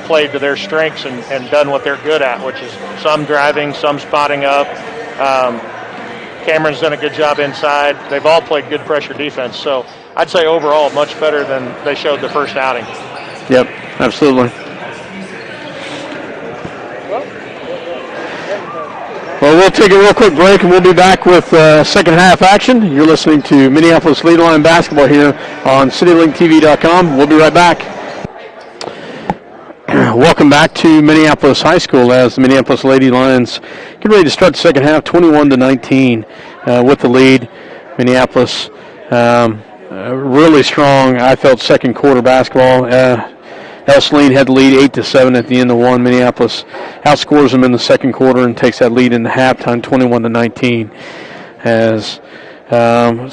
S3: played to their strengths and done what they're good at, which is some driving, some spotting up. Cameron's done a good job inside. They've all played good pressure defense. So I'd say overall much better than they showed the first outing.
S2: Yep, absolutely. Well, we'll take a real quick break, and we'll be back with second half action. You're listening to Minneapolis Lady Lion basketball here on CityLinkTV.com. We'll be right back. Welcome back to Minneapolis High School as the Minneapolis Lady Lions get ready to start the second half, 21-19 with the lead. Minneapolis really strong, I felt, second quarter basketball. Ell-Saline had the lead 8-7 at the end of 1. Minneapolis outscores them in the second quarter and takes that lead in the halftime, 21-19. As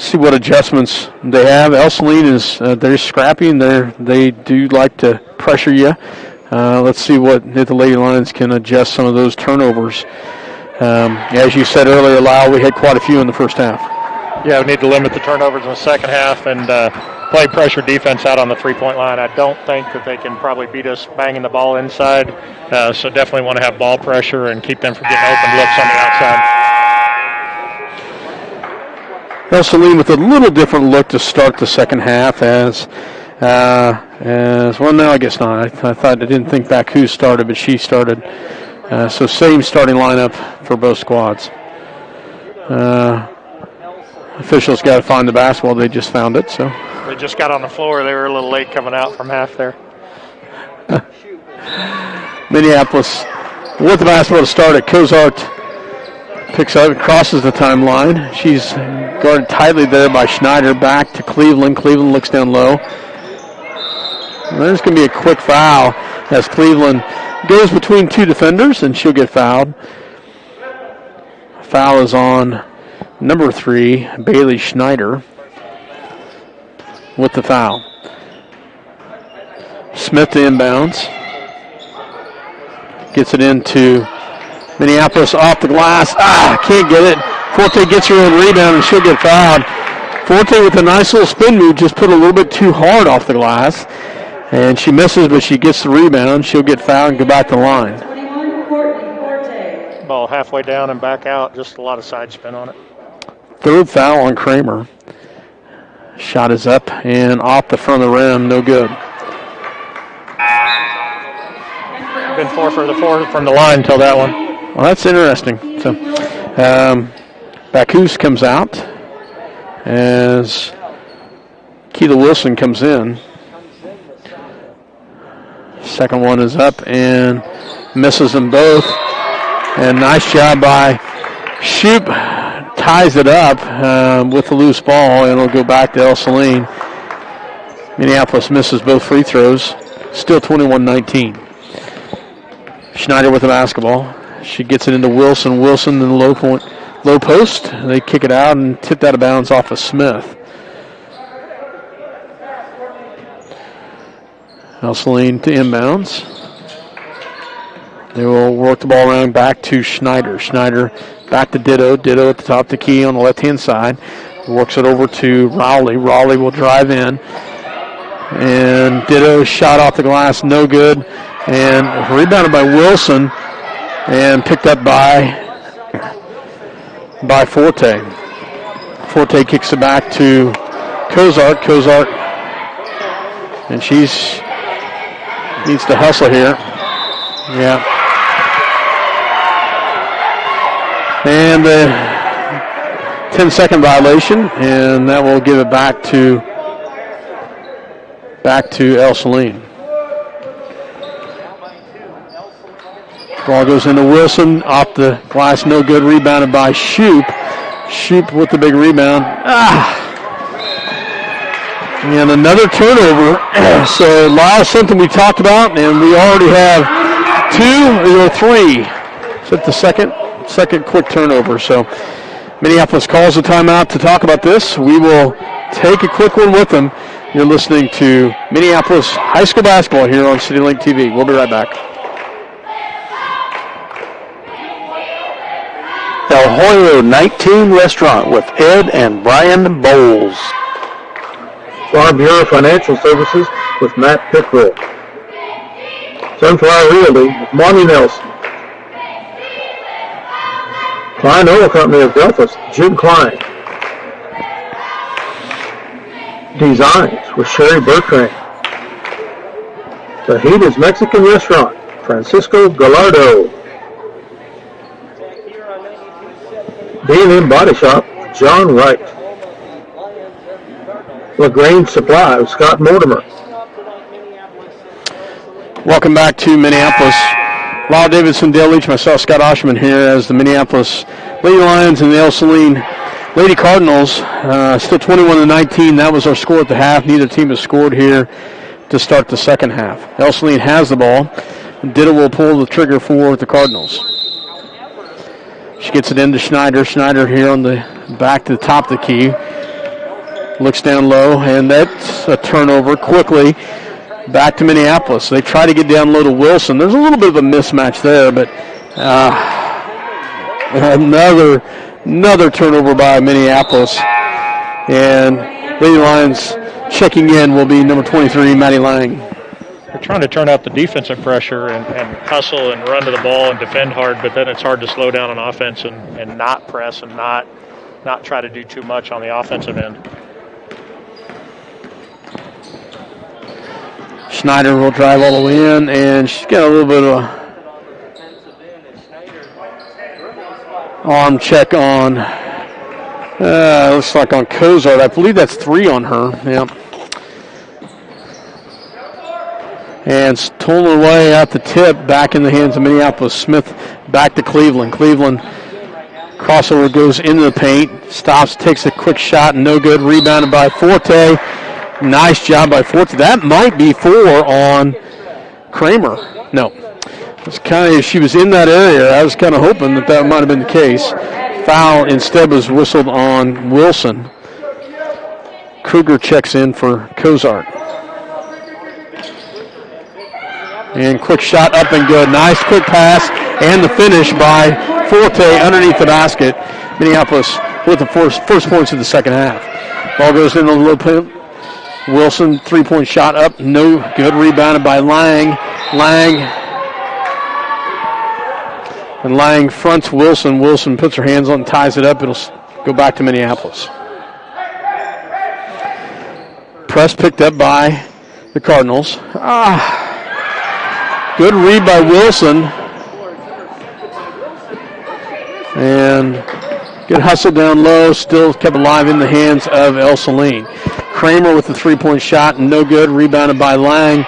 S2: see what adjustments they have. Ell-Saline is they're scrappy, and they do like to pressure you. let's see if the Lady Lions can adjust some of those turnovers. As you said earlier, Lyle, we had quite a few in the first half.
S3: Yeah, we need to limit the turnovers in the second half and play pressure defense out on the three-point line. I don't think that they can probably beat us banging the ball inside, so definitely want to have ball pressure and keep them from getting open looks on the outside.
S2: Ell-Saline with a little different look to start the second half as well, no, I guess not. I didn't think back who started, but she started. So same starting lineup for both squads. Officials got to find the basketball. They just found it, so.
S3: They just got on the floor. They were a little late coming out from half there.
S2: Minneapolis with the basketball to start it. Cozart picks up, crosses the timeline. She's guarded tightly there by Schneider. Back to Cleveland. Cleveland looks down low. And there's going to be a quick foul as Cleveland goes between two defenders, and she'll get fouled. Foul is on number 3, Bailey Schneider, with the foul. Smith to inbounds. Gets it into Minneapolis off the glass. Can't get it. Forte gets her own rebound, and she'll get fouled. Forte with a nice little spin move, just put a little bit too hard off the glass. And she misses, but she gets the rebound. She'll get fouled and go back to the line.
S5: 21, Courtney Forte.
S3: Ball halfway down and back out. Just a lot of side spin on it.
S2: Third foul on Kramer. Shot is up and off the front of the rim. No good.
S3: Been 4 for the 4 from the line until that one.
S2: Well, that's interesting. So, Bacchus comes out as Keela Wilson comes in. Second one is up and misses them both. And nice job by Shoup. Ties it up with the loose ball, and it'll go back to Ell-Saline. Minneapolis misses both free throws. Still 21-19. Schneider with the basketball. She gets it into Wilson. Wilson in the low post. They kick it out and tip that out of bounds off of Smith. Ell-Saline to inbounds. They will work the ball around back to Schneider. Schneider back to Ditto. Ditto at the top of the key on the left-hand side. Works it over to Rowley. Rowley will drive in. And Ditto shot off the glass, no good. And rebounded by Wilson and picked up by Forte. Forte kicks it back to Cozart. Cozart. And she's needs to hustle here. Yeah. And the 10-second violation, and that will give it back to Ell-Saline. Ball goes into Wilson, off the glass, no good. Rebounded by Shoup. Shoup with the big rebound. And another turnover. So, Lyle, something we talked about, and we already have 2 or 3. Is that the second quick turnover? So, Minneapolis calls a timeout to talk about this. We will take a quick one with them. You're listening to Minneapolis High School Basketball here on CityLink TV. We'll be right back.
S6: El Hoyo 19 Restaurant with Ed and Brian Bowles. Farm Bureau Financial Services with Matt Pickrell. Sunflower Realty with Monty Nelson. Klein Oil Company of Delphus, Jim Klein. Designs with Sherry Bertrand. Fajitas Mexican Restaurant, Francisco Gallardo. B&M Body Shop, John Wright. LaGrange Supply with Scott Mortimer.
S2: Welcome back to Minneapolis. Lyle Davidson, Dale Leach, myself, Scott Oshman here as the Minneapolis Lady Lions and the Ell-Saline Lady Cardinals. Still 21-19. That was our score at the half. Neither team has scored here to start the second half. Ell-Saline has the ball. Ditto will pull the trigger for the Cardinals. She gets it into Schneider. Schneider here on the back to the top of the key. Looks down low, and that's a turnover quickly. back to Minneapolis. They try to get down low to Wilson. There's a little bit of a mismatch there, but another turnover by Minneapolis. And Lady Lions checking in will be number 23, Maddie Lange.
S3: They're trying to turn out the defensive pressure and hustle and run to the ball and defend hard, but then it's hard to slow down on offense and not press and not try to do too much on the offensive end.
S2: Schneider will drive all the way in, and she's got a little bit of a arm check on, looks like on Cozart. I believe that's 3 on her. Yep. And stolen away at the tip, back in the hands of Minneapolis. Smith back to Cleveland. Cleveland crossover goes into the paint, stops, takes a quick shot, no good. Rebounded by Forte. Nice job by Forte. That might be 4 on Kramer. No. It's kind of, she was in that area. I was kind of hoping that might have been the case. Foul instead was whistled on Wilson. Kruger checks in for Cozart. And quick shot up and good. Nice quick pass and the finish by Forte underneath the basket. Minneapolis with the first points of the second half. Ball goes in on the low post. Wilson, 3-point shot up, no good. Rebounded by Lange. And Lange fronts Wilson. Wilson puts her hands on and ties it up. It'll go back to Minneapolis. Press picked up by the Cardinals. Good read by Wilson. And good hustle down low. Still kept alive in the hands of Ell-Saline. Kramer with the 3-point shot, no good. Rebounded by Lange.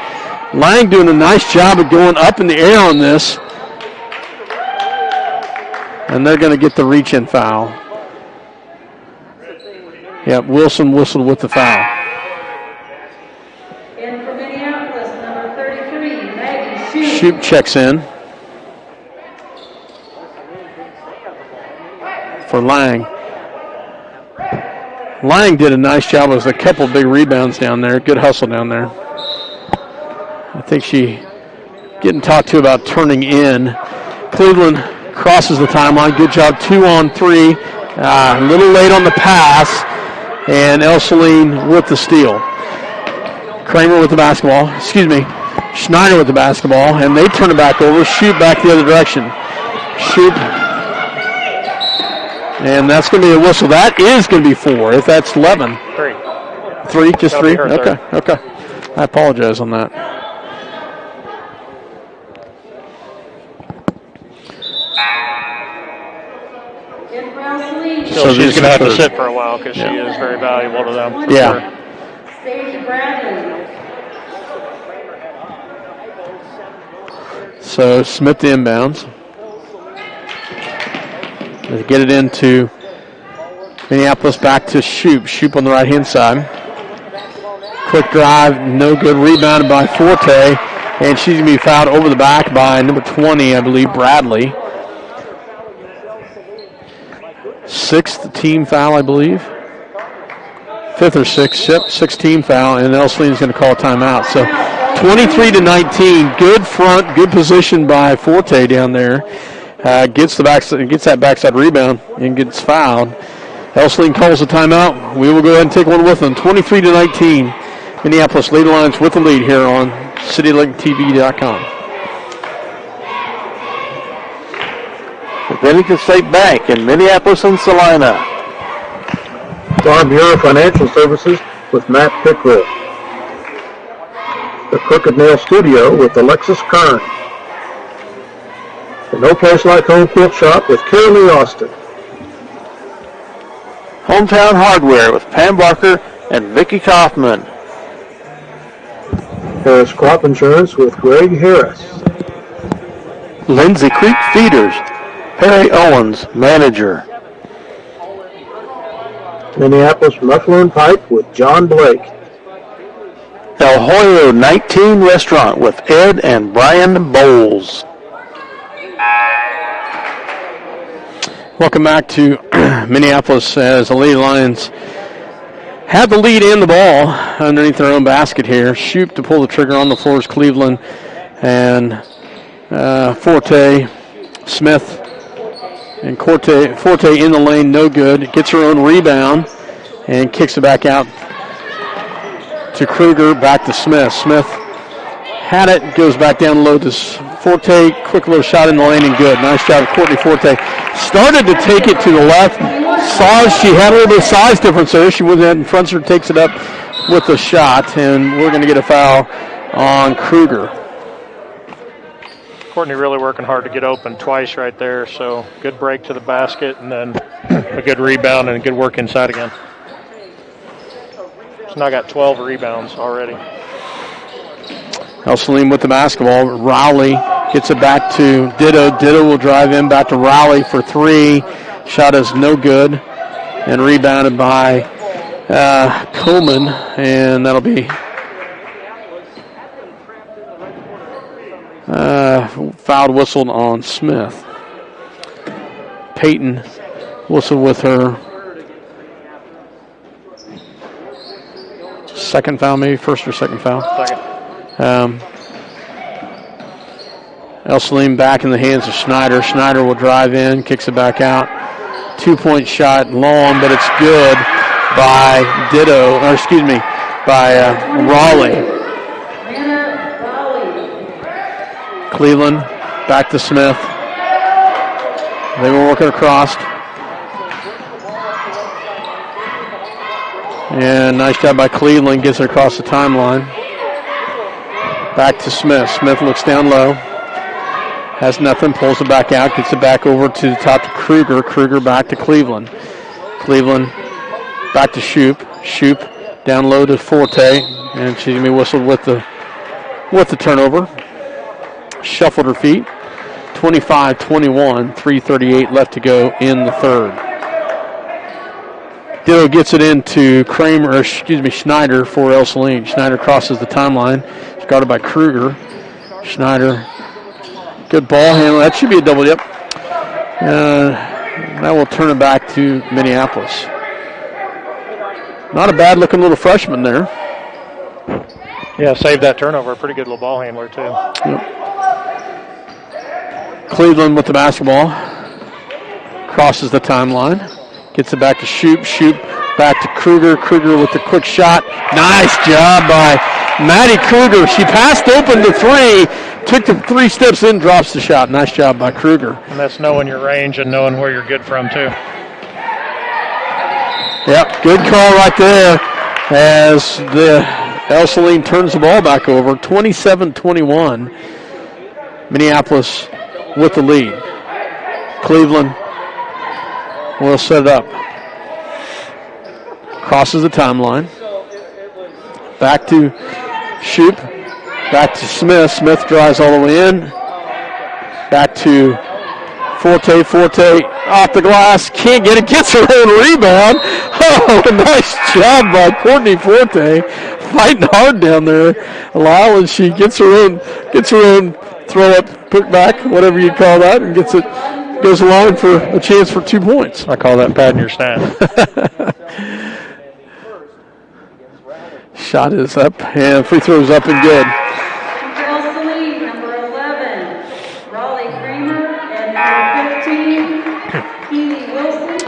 S2: Lange doing a nice job of going up in the air on this. And they're going to get the reach-in foul. Yep, Wilson whistled with the foul.
S5: In for Minneapolis, number 33, Maddie
S2: Shoup checks in for Lange. Lange did a nice job. It was a couple big rebounds down there. Good hustle down there. I think she getting talked to about turning in. Cleveland crosses the timeline. Good job. 2 on 3. A little late on the pass. And Ell-Saline with the steal. Kramer with the basketball. Schneider with the basketball. And they turn it back over. Shoup back the other direction. Shoup. And that's going to be a whistle. That is going to be 4. If that's 11. 3, just 3? Okay. I apologize on that.
S3: So she's going to have to sit for a while because she is very valuable to them.
S2: Yeah.
S5: Sage Bradley.
S2: So Smith the inbounds. They get it into Minneapolis, back to Shoup. Shoup on the right-hand side. Quick drive, no good. Rebounded by Forte. And she's going to be fouled over the back by number 20, I believe, Bradley. 6th team foul, I believe. 5th or 6th. Yep, 6th team foul. And Ell-Saline's going to call a timeout. So 23-19. Good front, good position by Forte down there. Gets that backside rebound and gets fouled. Ell-Saline calls a timeout. We will go ahead and take one with them. 23-19. Minneapolis Lady Lions with the lead here on CityLinkTV.com.
S1: The Bennington State Bank in Minneapolis and Salina.
S6: Farm Bureau Financial Services with Matt Pickrick. The Crooked Nail Studio with Alexis Kern. The No Place Like Home Quilt Shop with Carol Lee Austin.
S1: Hometown Hardware with Pam Barker and Vicki Kaufman.
S6: Harris Crop Insurance with Greg Harris.
S1: Lindsay Creek Feeders, Perry Owens, manager.
S6: Minneapolis Muffler and Pipe with John Blake.
S1: El Hoyo 19 Restaurant with Ed and Brian Bowles.
S2: Welcome back to Minneapolis as the Lady Lions had the lead and the ball underneath their own basket here. Shoop to pull the trigger on the floor is Cleveland. And Forte, Smith, and Forte in the lane, no good. Gets her own rebound and kicks it back out to Kruger, back to Smith. Smith had it, goes back down low to Forte. Quick little shot in the lane and good. Nice job, Courtney Forte. Started to take it to the left. Saw she had a little bit of size difference there. She went ahead and fronts her, takes it up with the shot, and we're going to get a foul on Kruger.
S3: Courtney really working hard to get open twice right there, so good break to the basket and then a good rebound and good work inside again. She's now got 12 rebounds already.
S2: Ell-Saline with the basketball. Rowley gets it back to Ditto. Ditto will drive in back to Rowley for three. Shot is no good and rebounded by Coleman, and that'll be fouled whistled on Smith. Peyton whistled with her second foul, maybe first or second foul.
S3: Second.
S2: Ell-Saline back in the hands of Schneider. Schneider will drive in, kicks it back out. 2-point shot long, but it's good by Raleigh. Cleveland back to Smith. They were working across. And nice job by Cleveland, gets it across the timeline. Back to Smith. Smith looks down low. Has nothing, pulls it back out, gets it back over to the top to Kruger. Kruger back to Cleveland. Cleveland back to Shoop. Shoop down low to Forte. And she's going to be whistled with the turnover. Shuffled her feet. 25-21, 3:38 left to go in the third. Ditto gets it into Schneider for Ell-Saline. Schneider crosses the timeline. It's guarded by Kruger. Schneider, good ball handle. That should be a double, yep. That will turn it back to Minneapolis. Not a bad looking little freshman there.
S3: Yeah, saved that turnover. Pretty good little ball handler, too.
S2: Yep. Cleveland with the basketball. Crosses the timeline. Gets it back to Shoop. Shoop back to Kruger. Kruger with the quick shot. Nice job by Maddie Kruger. She passed open to three. Took the 3 steps in, drops the shot. Nice job by Kruger.
S3: And that's knowing your range and knowing where you're good from, too.
S2: Yep, good call right there as the Ell-Saline turns the ball back over. 27-21. Minneapolis with the lead. Cleveland will set it up. Crosses the timeline. Back to Shoop. Back to Smith. Smith drives all the way in. Back to Forte. Forte off the glass. Can't get it. Gets her own rebound. Oh, nice job by Courtney Forte. Fighting hard down there. Lyle, and she gets her own throw up, put back, whatever you call that, and goes along for a chance for 2 points.
S3: I call that padding your stat.
S2: Shot is up, and free throw's up and good.
S5: Ell-Saline, number 11, Raleigh Kramer, and number 15, Keely Wilson.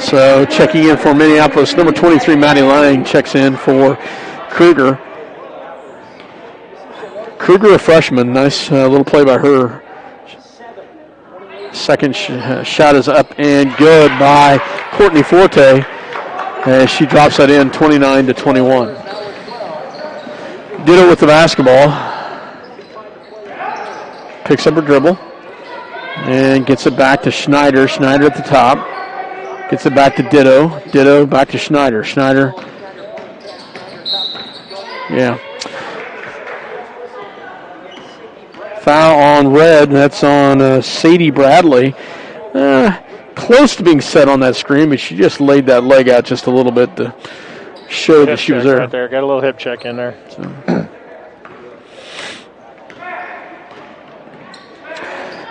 S2: So checking in for Minneapolis, number 23, Maddie Lange, checks in for Kruger. Kruger, a freshman. Nice little play by her. Second shot is up and good by Courtney Forte. As she drops that in, 29-21. Ditto with the basketball. Picks up her dribble. And gets it back to Schneider. Schneider at the top. Gets it back to Ditto. Ditto back to Schneider. Schneider. Yeah. Foul on red. That's on Sadie Bradley. Close to being set on that screen, but she just laid that leg out just a little bit to show that she was there.
S3: Right there. Got a little hip check in there.
S2: So.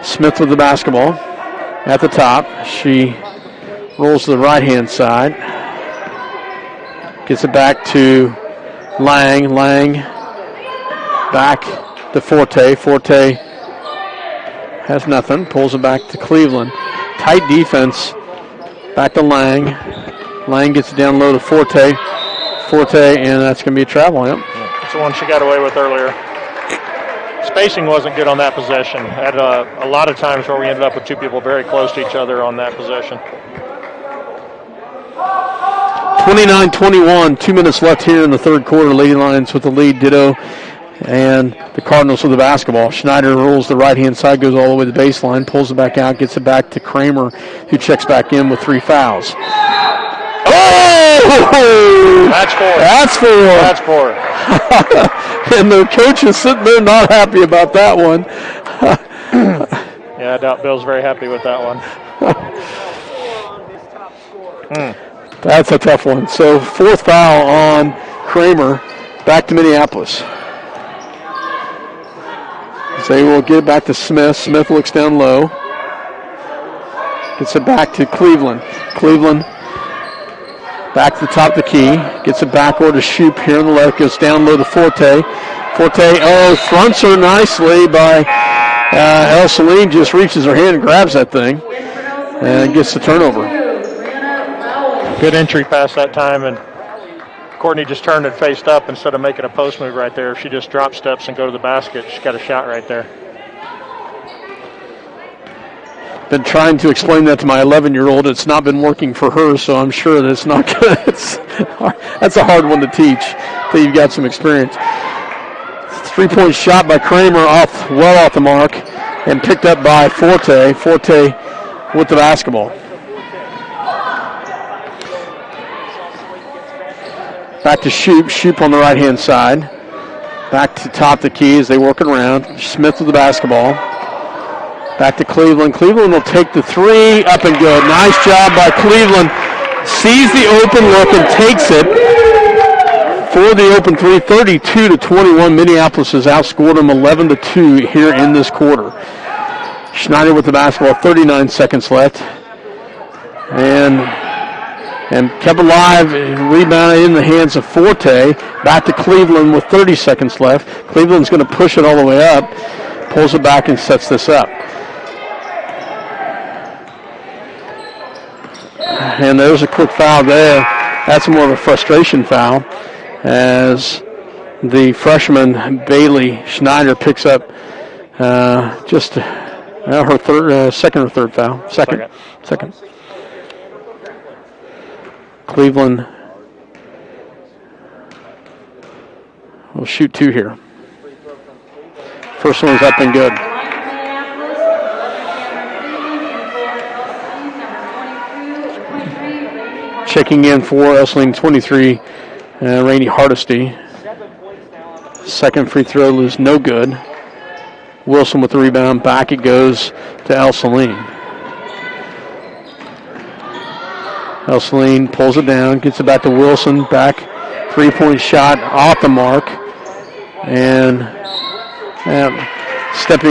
S2: Smith with the basketball at the top. She rolls to the right-hand side. Gets it back to Lange. Lange back to Forte. Forte has nothing. Pulls it back to Cleveland. Tight defense. Back to Lange. Lange gets it down low to Forte. Forte, and that's going to be a travel. Yep.
S3: That's the one she got away with earlier. Spacing wasn't good on that possession. Had a lot of times where we ended up with two people very close to each other on that possession.
S2: 29-21, 2 minutes left here in the third quarter. Lady Lions with the lead, ditto, and the Cardinals with the basketball. Schneider rolls the right-hand side, goes all the way to the baseline, pulls it back out, gets it back to Kramer, who checks back in with 3 fouls. Oh!
S3: That's 4.
S2: That's 4.
S3: That's 4.
S2: And the coach is sitting there not happy about that one.
S3: Yeah, I doubt Bill's very happy with that one.
S2: That's a tough one. So 4th foul on Kramer. Back to Minneapolis. So they will get it back to Smith. Smith looks down low. Gets it back to Cleveland. Cleveland back to the top of the key. Gets it backward to Shoop here on the left. Goes down low to Forte. Forte, fronts her nicely by Ell-Saline. Just reaches her hand and grabs that thing. And gets the turnover.
S3: Good entry pass that time, and Courtney just turned and faced up instead of making a post move right there. If she just drop steps and go to the basket, she's got a shot right there.
S2: Been trying to explain that to my 11-year-old. It's not been working for her, so I'm sure that it's not good. That's a hard one to teach until you've got some experience. 3-point shot by Kramer well off the mark and picked up by Forte. Forte with the basketball. Back to Shoop. Shoop on the right-hand side. Back to top the key as they work it around. Smith with the basketball. Back to Cleveland. Cleveland will take the 3 up and good. Nice job by Cleveland. Sees the open look and takes it for the open 3. 32-21. Minneapolis has outscored them 11-2 here in this quarter. Schneider with the basketball. 39 seconds left. And kept alive, rebounded in the hands of Forte. Back to Cleveland with 30 seconds left. Cleveland's going to push it all the way up. Pulls it back and sets this up. And there's a quick foul there. That's more of a frustration foul as the freshman Bailey Schneider picks up her second or third foul. Second. Cleveland will shoot 2 here. First one's up and good. Checking in for Ell-Saline 23, Rainey Hardesty. Second free throw is no good. Wilson with the rebound. Back it goes to Ell-Saline. Ell-Saline pulls it down, gets it back to Wilson. Back, 3-point shot off the mark. And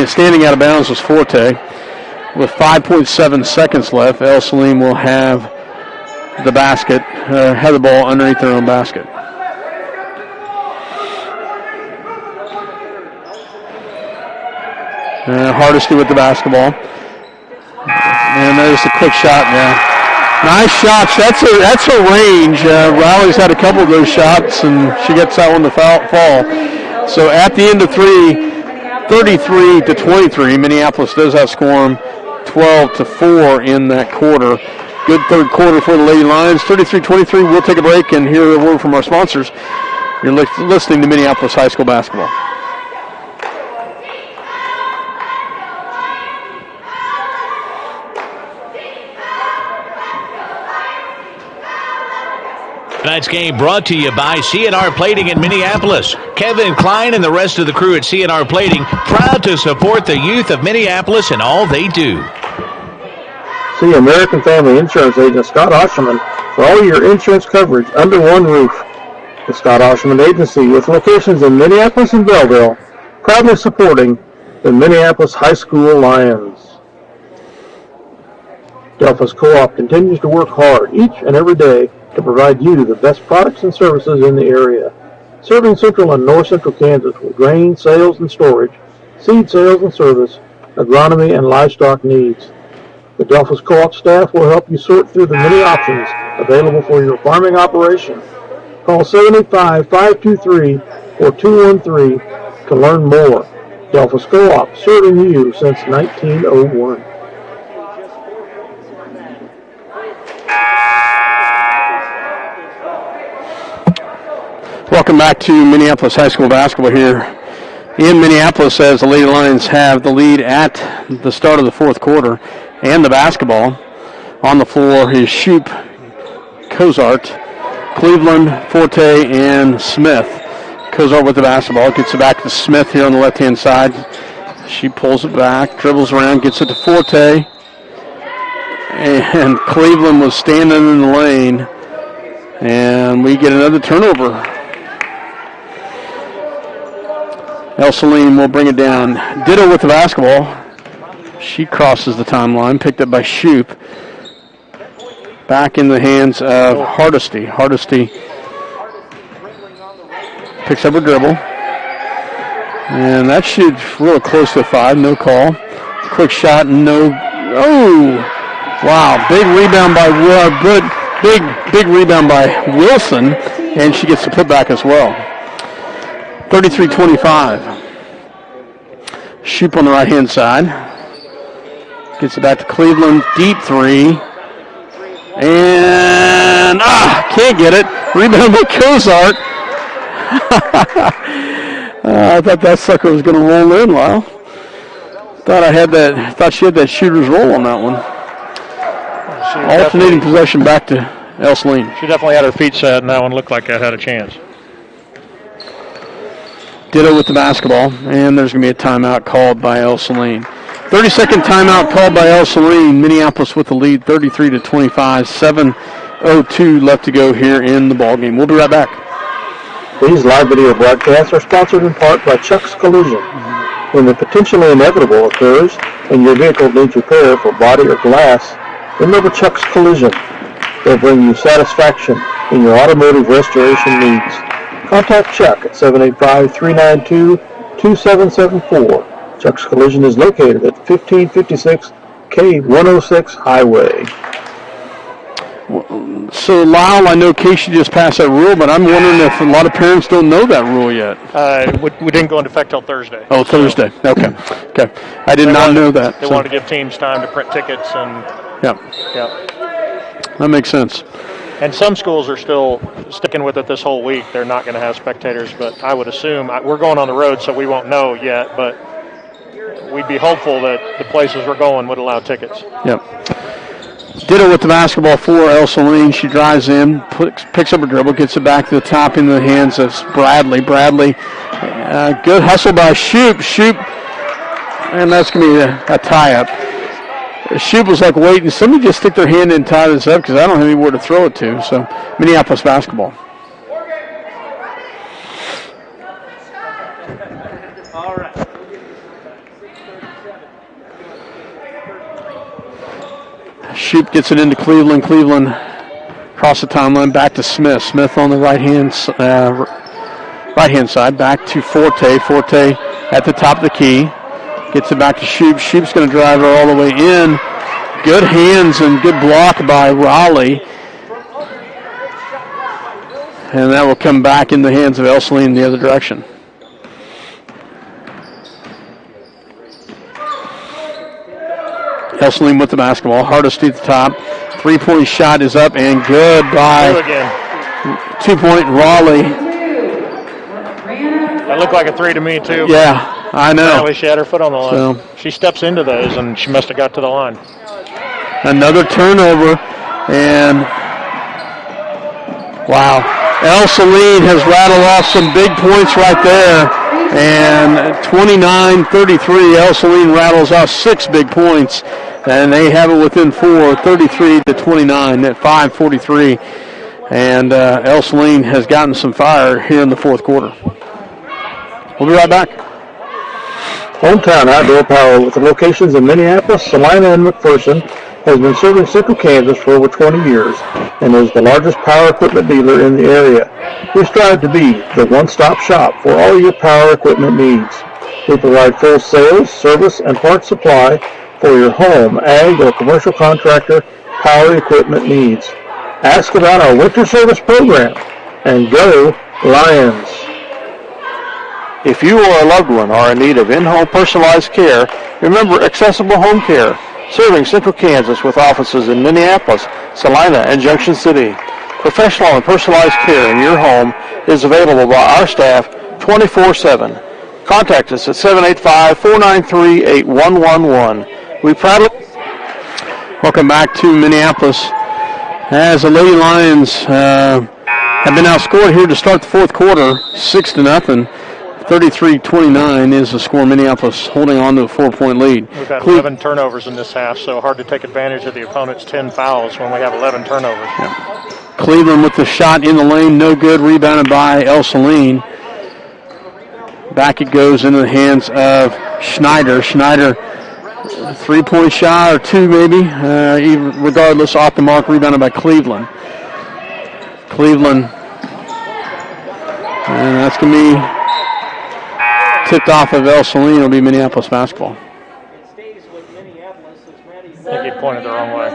S2: standing out of bounds was Forte. With 5.7 seconds left, Ell-Saline will have the basket, have the ball underneath their own basket. Hardesty with the basketball. And there's the quick shot now. Nice shots. That's her range. Riley's had a couple of those shots, and she gets that one to fall. So at the end of 33-23, Minneapolis does outscore them 12-4 in that quarter. Good third quarter for the Lady Lions. 33-23. We'll take a break and hear a word from our sponsors. You're listening to Minneapolis High School Basketball.
S8: Tonight's game brought to you by C&R Plating in Minneapolis. Kevin Klein and the rest of the crew at C&R Plating, proud to support the youth of Minneapolis in all they do.
S6: See American Family Insurance Agent Scott Osherman for all your insurance coverage under one roof. The Scott Osherman Agency, with locations in Minneapolis and Belleville, proudly supporting the Minneapolis High School Lions. Delphos Co-op continues to work hard each and every day to provide you the best products and services in the area. Serving Central and North Central Kansas with grain sales and storage, seed sales and service, agronomy, and livestock needs. The Delphos Co-op staff will help you sort through the many options available for your farming operation. Call 785-523-4213 to learn more. Delphos Co-op, serving you since 1901.
S2: Welcome back to Minneapolis High School basketball here in Minneapolis, as the Lady Lions have the lead at the start of the fourth quarter. And the basketball on the floor is Shoup, Cozart, Cleveland, Forte, and Smith. Cozart with the basketball, gets it back to Smith here on the left-hand side. She pulls it back, dribbles around, gets it to Forte. And Cleveland was standing in the lane. And we get another turnover. Ell-Saline will bring it down. Ditto with the basketball. She crosses the timeline, picked up by Shoup. Back in the hands of Hardesty. Hardesty picks up her dribble. And that shoots real close to 5, no call. Quick shot, no. Oh! Wow, big rebound by big rebound by Wilson, and she gets the putback as well. 33-25. Shoup on the right-hand side. Gets it back to Cleveland. Deep three. And, can't get it. Rebound by Cozart. I thought that sucker was going to roll in. Wow. Thought she had that shooter's roll on that one. Alternating possession back to Ell-Saline.
S3: She definitely had her feet set, and that one looked like it had a chance.
S2: Ditto with the basketball, and there's going to be a timeout called by Ell-Saline. 30-second timeout called by Ell-Saline. Minneapolis with the lead, 33-25. 7:02 left to go here in the ballgame. We'll be right back.
S6: These live video broadcasts are sponsored in part by Chuck's Collision. When the potentially inevitable occurs and your vehicle needs repair for body or glass, remember Chuck's Collision. They'll bring you satisfaction in your automotive restoration needs. Contact Chuck at 785-392-2774. Chuck's Collision is located at 1556 K106 Highway.
S2: So, Lyle, I know Casey just passed that rule, but I'm wondering if a lot of parents don't know that rule yet.
S3: We didn't go into effect till Thursday.
S2: Oh, Thursday. Okay. I did not know that.
S3: They wanted to give teams time to print tickets and.
S2: Yeah. That makes sense.
S3: And some schools are still sticking with it this whole week. They're not going to have spectators, but I would assume we're going on the road, so we won't know yet. But we'd be hopeful that the places we're going would allow tickets.
S2: Yep. Ditto with the basketball for Ell-Saline. She drives in, picks up a dribble, gets it back to the top in the hands of Bradley. Bradley, good hustle by Shoup. And that's going to be a tie-up. Shoup was like waiting. Somebody just stick their hand in and tie this up because I don't have anywhere to throw it to. So, Minneapolis basketball.
S4: All right.
S2: Shoup gets it into Cleveland. Cleveland across the timeline back to Smith. Smith on the right hand side back to Forte. Forte at the top of the key. Gets it back to Shoup. Shoup's going to drive her all the way in. Good hands and good block by Raleigh. And that will come back in the hands of Ell-Saline in the other direction. Ell-Saline with the basketball. Hardesty at the top. Three-point shot is up and good by 2-point Raleigh.
S3: That looked like a three to me, too.
S2: Yeah, I know.
S3: Apparently she had her foot on the line.
S2: So,
S3: she steps into those, and she must have got to the line.
S2: Another turnover, and wow. Ell-Saline has rattled off some big points right there, and 29-33, Ell-Saline rattles off 6 big points, and they have it within 4, 33-29 at 5:43, and Ell-Saline has gotten some fire here in the fourth quarter. We'll be right back.
S6: Hometown Outdoor Power with the locations in Minneapolis, Salina, and McPherson. has been serving Central Kansas for over 20 years and is the largest power equipment dealer in the area. We strive to be the one-stop shop for all your power equipment needs. We provide full sales, service, and parts supply for your home, ag, or commercial contractor power equipment needs. Ask about our winter service program, and go Lions!
S1: If you or a loved one are in need of in-home personalized care, remember Accessible Home Care, serving Central Kansas with offices in Minneapolis, Salina, and Junction City. Professional and personalized care in your home is available by our staff 24/7. Contact us at 785-493-8111. We proudly...
S2: Welcome back to Minneapolis. As the Lady Lions have been outscored here to start the fourth quarter, 6-0. 33-29 is the score. Minneapolis holding on to a 4-point lead.
S3: We've had 11 turnovers in this half, so hard to take advantage of the opponent's 10 fouls when we have 11 turnovers.
S2: Yeah. Cleveland with the shot in the lane, no good. Rebounded by Ell-Saline. Back it goes into the hands of Schneider. Schneider, 3-point shot or two maybe. Even regardless, off the mark, rebounded by Cleveland. Cleveland, and that's going to be tipped off of Ell-Saline. It'll be Minneapolis basketball.
S4: It stays with Minneapolis as Maddie
S3: I think he pointed the wrong way.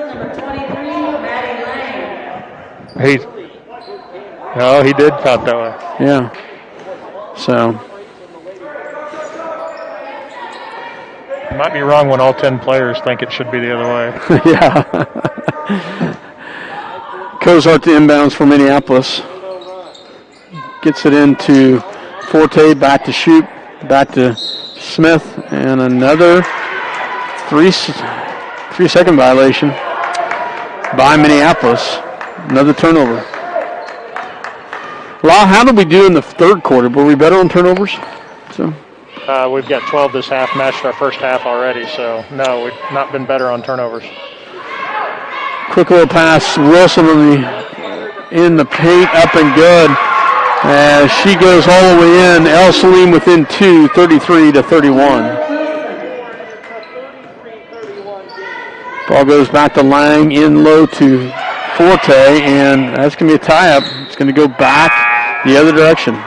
S3: He did count that way.
S2: Yeah. So.
S3: You might be wrong when all 10 players think it should be the other way.
S2: Yeah. Cozart to inbounds for Minneapolis. Gets it into Forte, back to shoot, back to Smith, and another 3-second violation by Minneapolis. Another turnover. Lau, how did we do in the third quarter? Were we better on turnovers? So.
S3: We've got 12 this half, matched our first half already, so no, we've not been better on turnovers.
S2: Quick little pass, Wilson in the paint, up and good. As she goes all the way in, Ell-Saline within 2, 33-31. Ball goes back to Lange, in low to Forte, and that's going to be a tie-up. It's going to go back the other direction.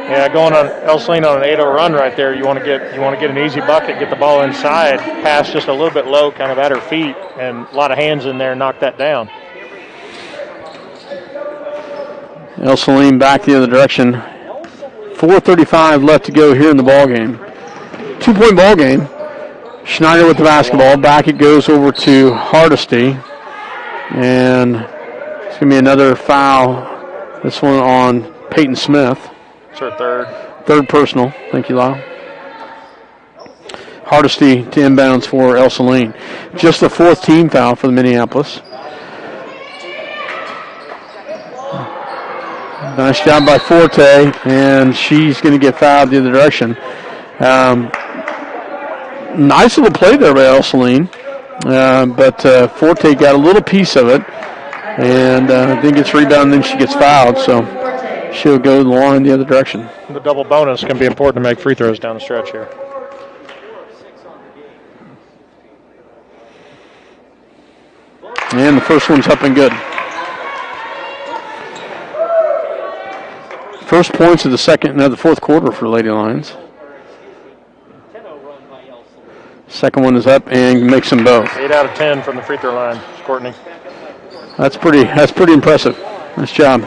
S3: Yeah, going on Ell-Saline on an 8-0 run right there. You want to get an easy bucket, get the ball inside, pass just a little bit low, kind of at her feet, and a lot of hands in there, knock that down.
S2: Ell-Saline back the other direction. 4:35 left to go here in the ball game. 2-point ball game. Schneider with the basketball. Back it goes over to Hardesty, and it's going to be another foul. This one on Peyton Smith.
S3: It's her third.
S2: Third personal. Thank you, Lyle. Hardesty to inbounds for Ell-Saline. Just the fourth team foul for the Minneapolis. Nice job by Forte, and she's going to get fouled the other direction. Nice little play there by Ell-Saline, but Forte got a little piece of it, and then gets rebounded, and then she gets fouled, so she'll go the line the other direction.
S3: The double bonus can be important to make free throws down the stretch here.
S2: And the first one's up and good. First points of the fourth quarter for Lady Lions. Second one is up and makes them both.
S3: 8 out of 10 from the free throw line, Courtney.
S2: That's pretty impressive. Nice job.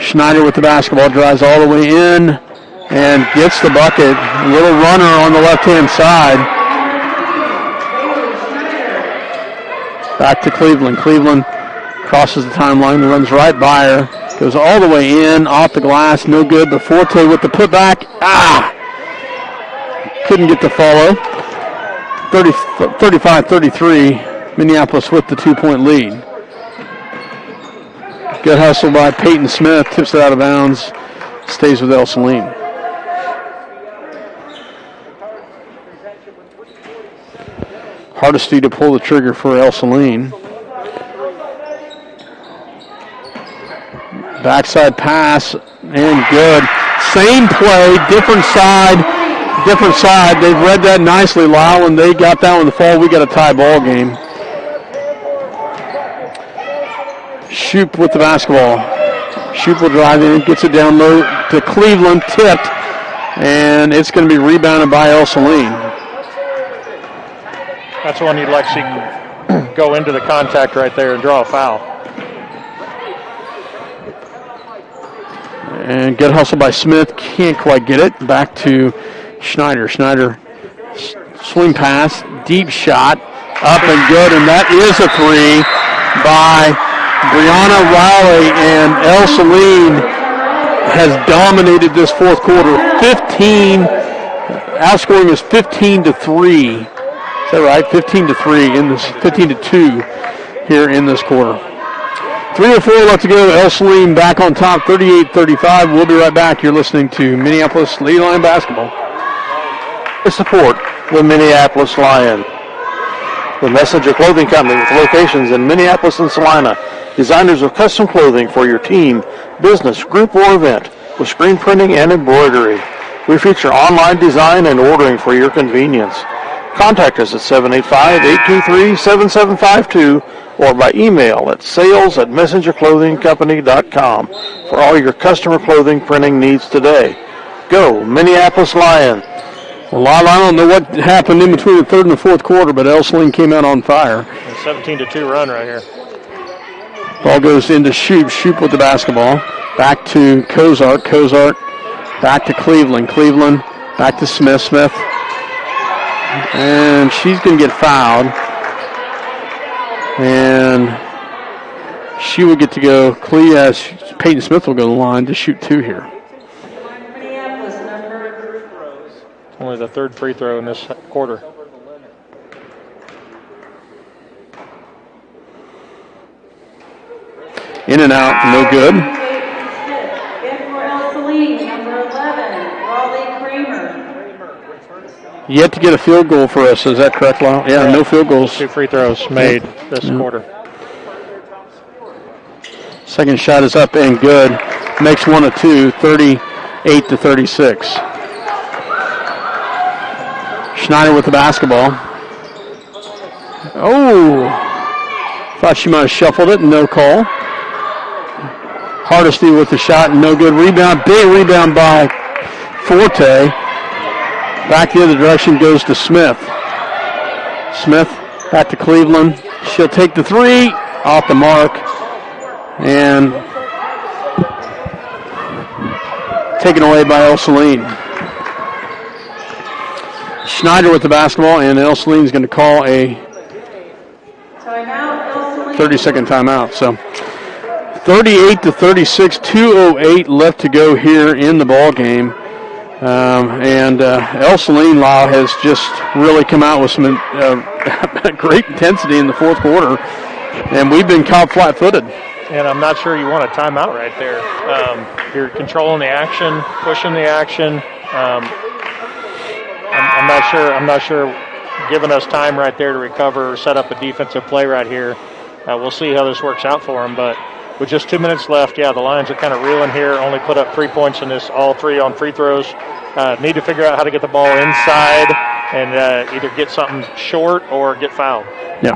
S2: Schneider with the basketball, drives all the way in and gets the bucket. A little runner on the left-hand side. Back to Cleveland. Cleveland crosses the timeline, runs right by her, goes all the way in, off the glass, no good, but Forte with the putback. Couldn't get the follow. 35-33, Minneapolis with the 2-point lead. Good hustle by Peyton Smith, tips it out of bounds, stays with Ell-Saline. Hardesty to pull the trigger for Ell-Saline. Backside pass, and good. Same play, different side, different side. They've read that nicely, Lyle, and they got that one in the fall. We got a tie ball game. Shoop with the basketball. Shoop will drive in, gets it down low to Cleveland, tipped, and it's going to be rebounded by Ell-Saline.
S3: That's one you'd like to see go into the contact right there and draw a foul.
S2: And good hustle by Smith. Can't quite get it. Back to Schneider. Schneider swing pass. Deep shot. Up and good. And that is a three by Brianna Riley. And Ell-Saline has dominated this fourth quarter. Outscoring is 15-3. Is that right? 15-3 in this, 15-2 here in this quarter. 3:04 left to go. Ell-Saline back on top, 38-35. We'll be right back. You're listening to Minneapolis Lady Lion basketball.
S1: To support the Minneapolis Lion. The Messenger Clothing Company with locations in Minneapolis and Salina. Designers of custom clothing for your team, business, group, or event with screen printing and embroidery. We feature online design and ordering for your convenience. Contact us at 785-823-7752 or by email at sales@messengerclothingcompany.com for all your customer clothing printing needs today. Go Minneapolis Lion.
S2: Well, I don't know what happened in between the third and the fourth quarter, but Ell-Saline came out on fire.
S3: A 17-2 run right here.
S2: Ball goes into Shoop. Shoop with the basketball. Back to Cozart. Cozart back to Cleveland. Cleveland back to Smith. Smith. And she's going to get fouled. And she will get to go. Peyton Smith will go to the line to shoot two here.
S3: Only the third free throw in this quarter.
S2: In and out, no good.
S5: In for Ell-Saline, number 11, Raleigh Kramer.
S2: Yet to get a field goal for us. Is that correct, Lyle? Yeah, no field goals.
S3: 2 free throws made this quarter.
S2: Second shot is up and good. Makes one of two, 38-36. Schneider with the basketball. Oh! Thought she might have shuffled it. No call. Hardesty with the shot. No good. Rebound. Big rebound by Forte. Back the other direction goes to Smith. Smith back to Cleveland. She'll take the three. Off the mark. And taken away by Ell-Saline. Schneider with the basketball, and Ell-Saline's going to call a 30-second timeout. So 38-36, 2:08 left to go here in the ball game. And Ell-Saline, Lyle, has just really come out with some great intensity in the fourth quarter, and we've been caught flat-footed.
S3: And I'm not sure you want a timeout right there. You're controlling the action, pushing the action. I'm not sure giving us time right there to recover or set up a defensive play right here. We'll see how this works out for them. But with just 2 minutes left, the Lions are kind of reeling here. Only put up 3 points in this, all three on free throws. Need to figure out how to get the ball inside and either get something short or get fouled.
S2: Yeah.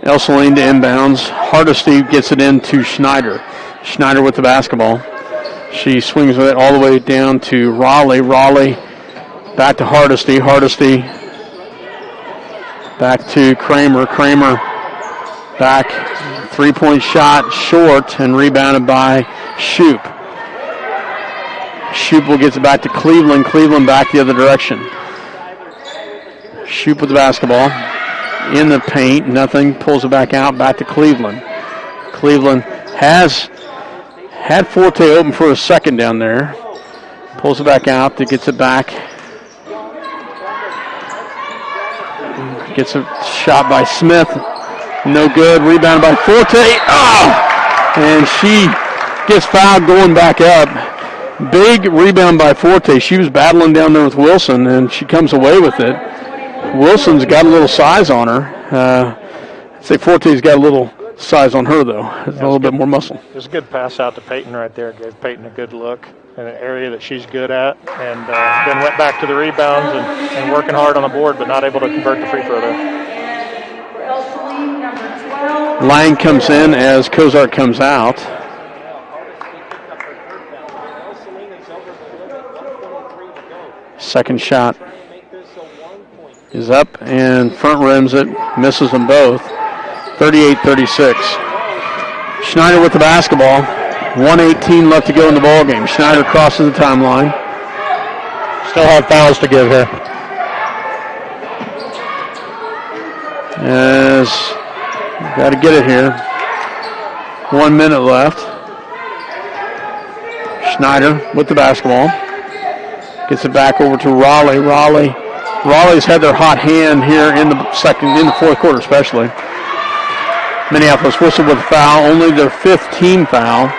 S2: Ell-Saline to inbounds. Hardesty gets it into Schneider. Schneider with the basketball. She swings with it all the way down to Raleigh. Raleigh back to Hardesty. Hardesty back to Kramer. Kramer back. 3-point shot short and rebounded by Shoop. Shoop will get it back to Cleveland. Cleveland back the other direction. Shoop with the basketball. In the paint, nothing, pulls it back out, back to Cleveland. Cleveland has had Forte open for a second down there. Pulls it back out, gets it back. Gets a shot by Smith. No good, rebounded by Forte. Oh! And she gets fouled going back up. Big rebound by Forte. She was battling down there with Wilson, and she comes away with it. Wilson's got a little size on her. I'd say Forte's got a little size on her, though. A little bit more muscle.
S3: It was a good pass out to Peyton right there. Gave Peyton a good look. in an area that she's good at, and then went back to the rebounds and working hard on the board, but not able to convert the free throw there.
S5: For Ell-Saline, number 12.
S2: Lange comes in as Kozart comes out. Second shot is up and front rims it, misses them both. 38-36. Schneider with the basketball. 1:18 left to go in the ball game. Schneider crosses the timeline.
S3: Still have fouls to give here.
S2: As got to get it here. 1 minute left. Schneider with the basketball. Gets it back over to Raleigh. Raleigh's had their hot hand here in the fourth quarter especially. Minneapolis whistle with a foul, only their 5th team foul.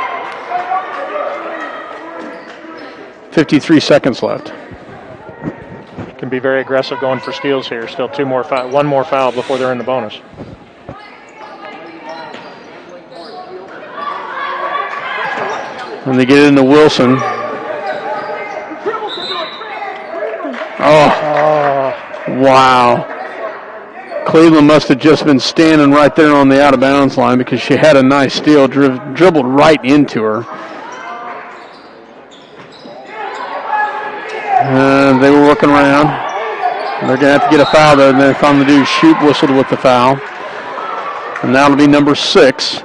S2: 53 seconds left.
S3: Can be very aggressive going for steals here. Still one more foul before they're in the bonus.
S2: And they get it into Wilson. Oh, wow. Cleveland must have just been standing right there on the out-of-bounds line because she had a nice steal, dribbled right into her. And they were working around. They're going to have to get a foul there, and then finally do shoot whistled with the foul. And that'll be number 6.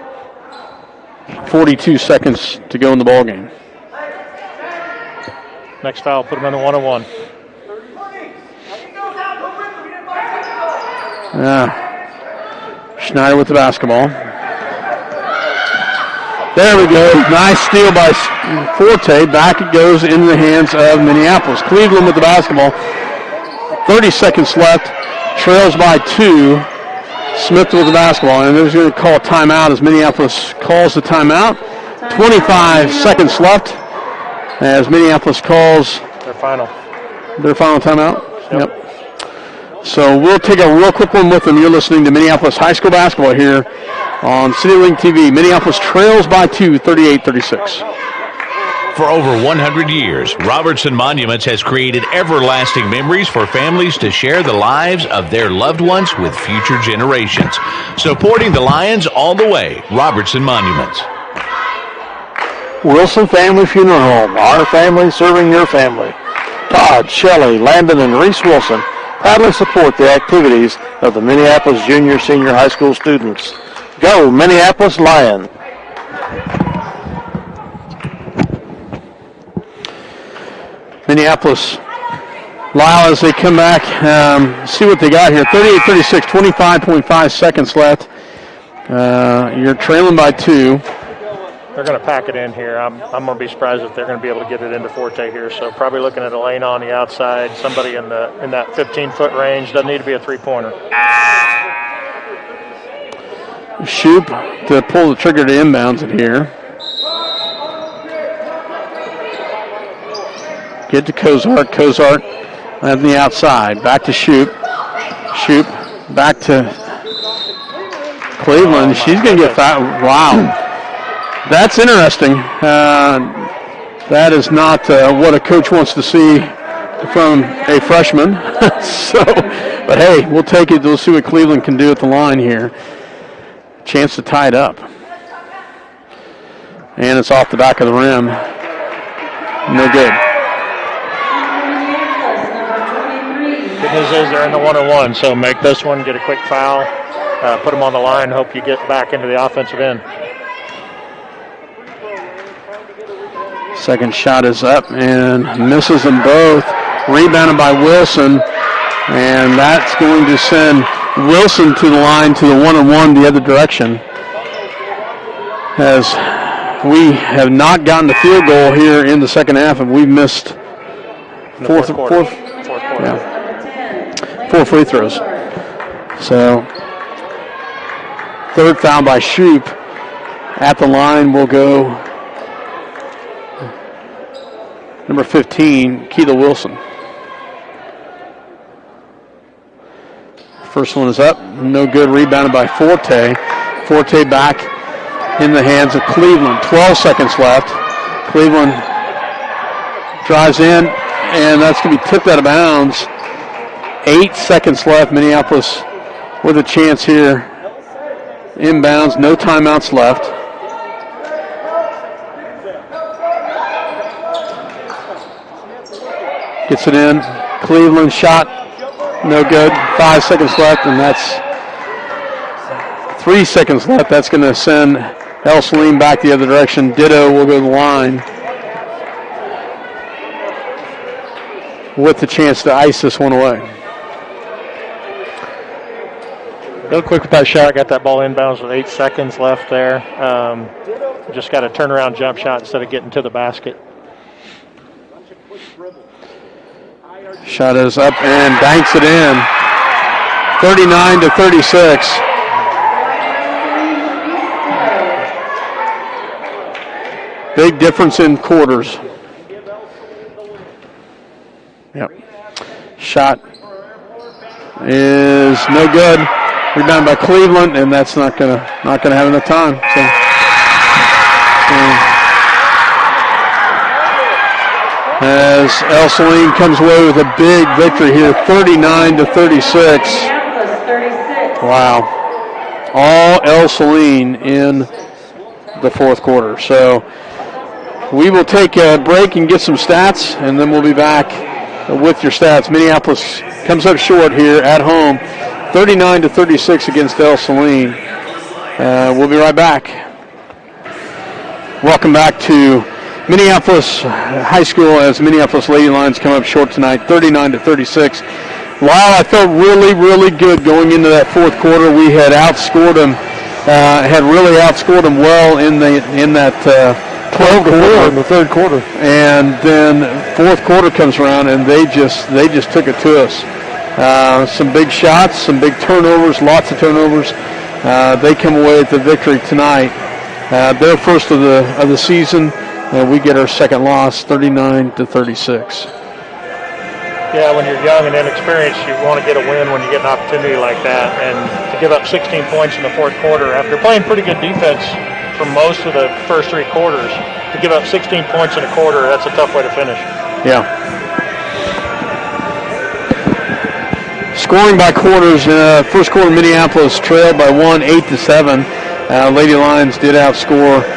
S2: 42 seconds to go in the ball game.
S3: Next foul, put them in the 1-on-1.
S2: Schneider with the basketball. There we go. Nice steal by Forte. Back it goes into the hands of Minneapolis. Cleveland with the basketball. 30 seconds left. Trails by 2. Smith with the basketball. And they're going to call a timeout as Minneapolis calls the timeout. 25 seconds left as Minneapolis calls
S3: their final
S2: timeout. Yep. So we'll take a real quick one with them. You're listening to Minneapolis High School Basketball here on CityLink TV. Minneapolis trails by 2, 38-36.
S8: For over 100 years, Robertson Monuments has created everlasting memories for families to share the lives of their loved ones with future generations. Supporting the Lions all the way, Robertson Monuments.
S6: Wilson Family Funeral Home, our family serving your family. Todd, Shelley, Landon, and Reese Wilson proudly support the activities of the Minneapolis Junior Senior High School students. Go Minneapolis Lion!
S2: Minneapolis, Lyle, as they come back, see what they got here. 38-36, 25.5 seconds left. You're trailing by 2.
S3: They're going to pack it in here. I'm going to be surprised if they're going to be able to get it into Forte here. So probably looking at a lane on the outside, somebody in that 15-foot range. Doesn't need to be a three-pointer.
S2: Shoop to pull the trigger to inbounds it here. Get to Kozart. Kozart on the outside. Back to Shoop. Shoop back to Cleveland. She's going to get fouled. Wow. That's interesting. That is not what a coach wants to see from a freshman. But hey, we'll take it. We'll see what Cleveland can do at the line here. Chance to tie it up. And it's off the back of the rim. No good.
S3: Good news is they're in the 1-on-1, so make this one, get a quick foul, put them on the line, hope you get back into the offensive end.
S2: Second shot is up and misses them both. Rebounded by Wilson, and that's going to send Wilson to the line to the 1-on-1 the other direction. As we have not gotten the field goal here in the second half, and we've missed four free throws. So third foul by Shoop. At the line will go number 15, Keela Wilson. First one is up. No good. Rebounded by Forte. Forte back in the hands of Cleveland. 12 seconds left. Cleveland Drives in, and that's going to be tipped out of bounds. 8 seconds left. Minneapolis with a chance here. Inbounds, no timeouts left. Gets it in. Cleveland shot, no good. 5 seconds left, and that's 3 seconds left. That's going to send Ell-Saline back the other direction. Ditto will go to the line with the chance to ice this one away.
S3: Real quick with that shot, got that ball inbounds with 8 seconds left there. Just got a turnaround jump shot instead of getting to the basket.
S2: Shot is up and banks it in. 39-36. Big difference in quarters. Yep. Shot is no good. Rebound by Cleveland, and that's not gonna have enough time. So as Ell-Saline comes away with a big victory here, 39-36. Wow. All Ell-Saline in the fourth quarter. So we will take a break and get some stats, and then we'll be back with your stats. Minneapolis comes up short here at home, 39-36 against Ell-Saline. We'll be right back. Welcome back to Minneapolis High School as Minneapolis Lady Lions come up short tonight, 39-36. Wow, I felt really, really good going into that fourth quarter. We had outscored them, well in that 12-4
S1: in the third quarter.
S2: And then fourth quarter comes around, and they just took it to us. Some big shots, some big turnovers, lots of turnovers. They come away with the victory tonight. Their first of the season. We get our second loss, 39-36.
S3: Yeah, when you're young and inexperienced, you want to get a win when you get an opportunity like that. And to give up 16 points in the fourth quarter after playing pretty good defense for most of the first three quarters, to give up 16 points in a quarter, that's a tough way to finish.
S2: Yeah. Scoring by quarters, first quarter Minneapolis trailed by 1, 8-7. Lady Lions did outscore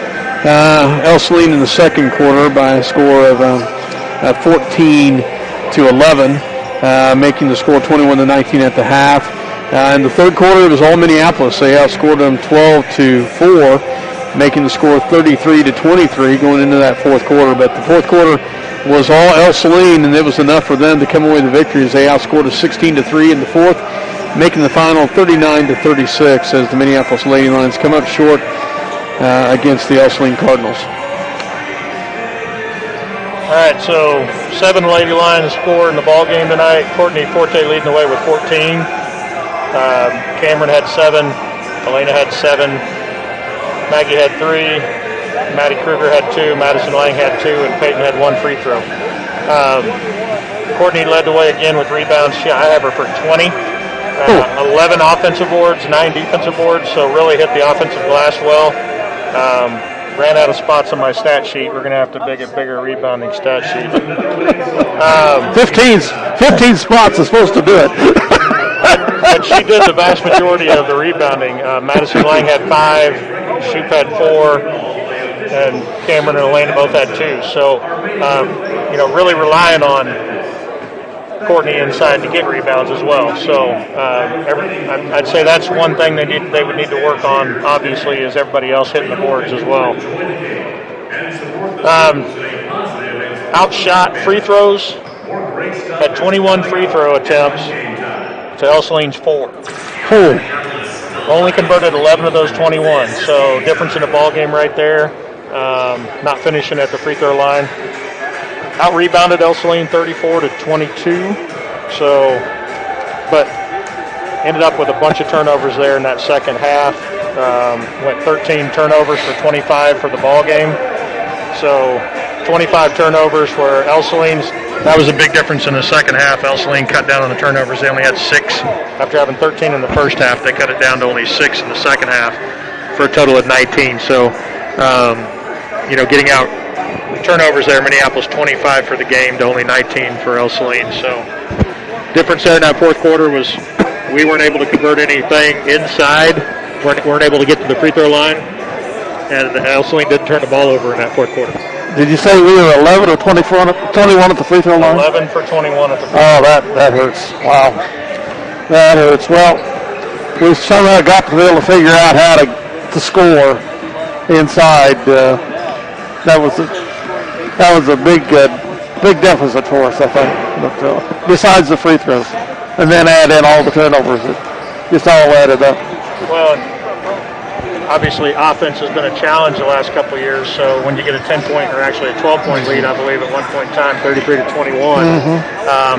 S2: Ell-Saline in the second quarter by a score of 14-11, making the score 21-19 at the half. In the third quarter, it was all Minneapolis. They outscored them 12-4, making the score 33-23 going into that fourth quarter. But the fourth quarter was all Ell-Saline, and it was enough for them to come away with the victory as they outscored us 16-3 in the fourth, making the final 39-36 as the Minneapolis Lady Lions come up short against the Ell-Saline Cardinals.
S3: All right, so 7 Lady Lions scored in the ball game tonight. Courtney Forte leading the way with 14. Cameron had 7. Elena had 7. Maggie had 3. Maddie Kruger had 2. Madison Lange had 2. And Peyton had 1 free throw. Courtney led the way again with rebounds. I have her for 20. 11 offensive boards, 9 defensive boards, so really hit the offensive glass well. Ran out of spots on my stat sheet. We're going to have to make a bigger rebounding stat sheet.
S1: 15 spots is supposed to do it.
S3: But she did the vast majority of the rebounding. Madison Lange had 5, Shoop had 4, and Cameron and Elena both had 2. So, really relying on Courtney inside to get rebounds as well. So I'd say that's one thing they would need to work on, obviously, is everybody else hitting the boards as well. Outshot free throws, had 21 free throw attempts to Ell-Saline's 4. Only converted 11 of those 21, so difference in the ball game right there. Not finishing at the free throw line. Out-rebounded Ell-Saline 34-22, but ended up with a bunch of turnovers there in that second half. Went 13 turnovers for 25 for the ball game. So 25 turnovers for Ell-Saline's. That was a big difference in the second half. Ell-Saline cut down on the turnovers. They only had 6. After having 13 in the first half, they cut it down to only 6 in the second half for a total of 19. So, getting out turnovers there. Minneapolis 25 for the game to only 19 for Ell-Saline. So difference there in that fourth quarter was we weren't able to convert anything inside. Weren't able to get to the free throw line. And Ell-Saline didn't turn the ball over in that fourth quarter.
S1: Did you say we were 11 or 21 at the free throw line?
S3: 11 for 21 at the free throw
S1: line. Oh, that hurts. Wow. That hurts. Well, we somehow got to be able to figure out how to score inside. That was a big deficit for us, I think. But, besides the free throws, and then add in all the turnovers, it just all added up.
S3: Well, obviously offense has been a challenge the last couple of years. So when you get a 10-point or actually a 12-point lead, I believe at one point in time, 33-21.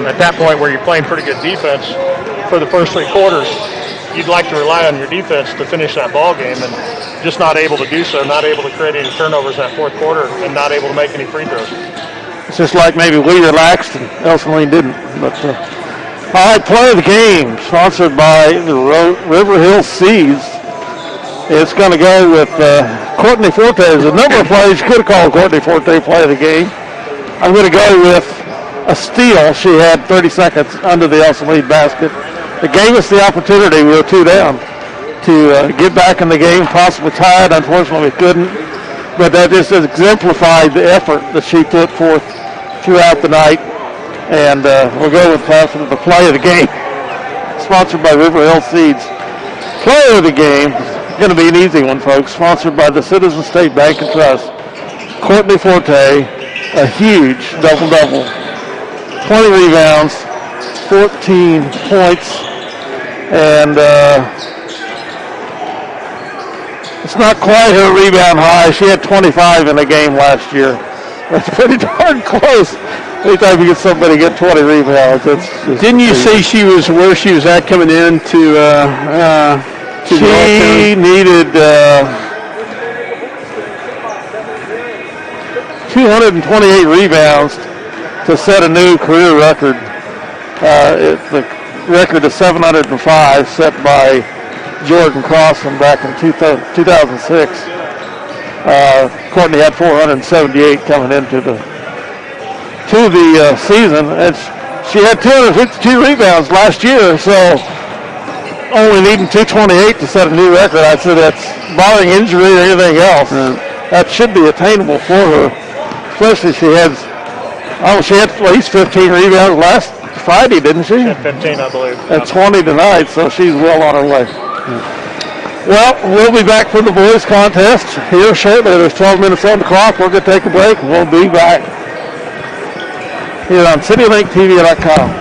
S3: At that point where you're playing pretty good defense for the first three quarters, you'd like to rely on your defense to finish that ball game, and just not able to do so, not able to create any turnovers in that fourth quarter, and not able to make any free throws.
S1: It's just like maybe we relaxed and Ell-Saline didn't. But all right, play of the game, sponsored by the River Hill Seas. It's going to go with Courtney Forte. There's a number of plays you could have called Courtney Forte play of the game. I'm going to go with a steal. She had 30 seconds under the Ell-Saline basket. It gave us the opportunity, we were 2 down, to get back in the game, possibly tie it. Unfortunately, we couldn't. But that just exemplified the effort that she put forth throughout the night. And we'll go with the play of the game, sponsored by River Hill Seeds. Play of the game, going to be an easy one, folks, sponsored by the Citizen State Bank and Trust. Courtney Forte, a huge double-double, 20 rebounds, 14 points, and it's not quite her rebound high. She had 25 in a game last year. That's pretty darn close. Anytime you get somebody get 20 rebounds,
S2: didn't you say she was where she was at coming in to
S1: she needed 228 rebounds to set a new career record. The record is 705, set by Jordan Crossan back in 2006. Courtney had 478 coming into the season, and she had 252 rebounds last year, so only needing 228 to set a new record. I'd say that's barring injury or anything else. That should be attainable for her, especially she had at least 15 rebounds last Friday, didn't she?
S3: 15, I believe.
S1: And 20 tonight, so she's well on her way. Well, we'll be back for the boys contest here shortly. There's 12 minutes on the clock. We're going to take a break, and we'll be back here on CityLinkTV.com.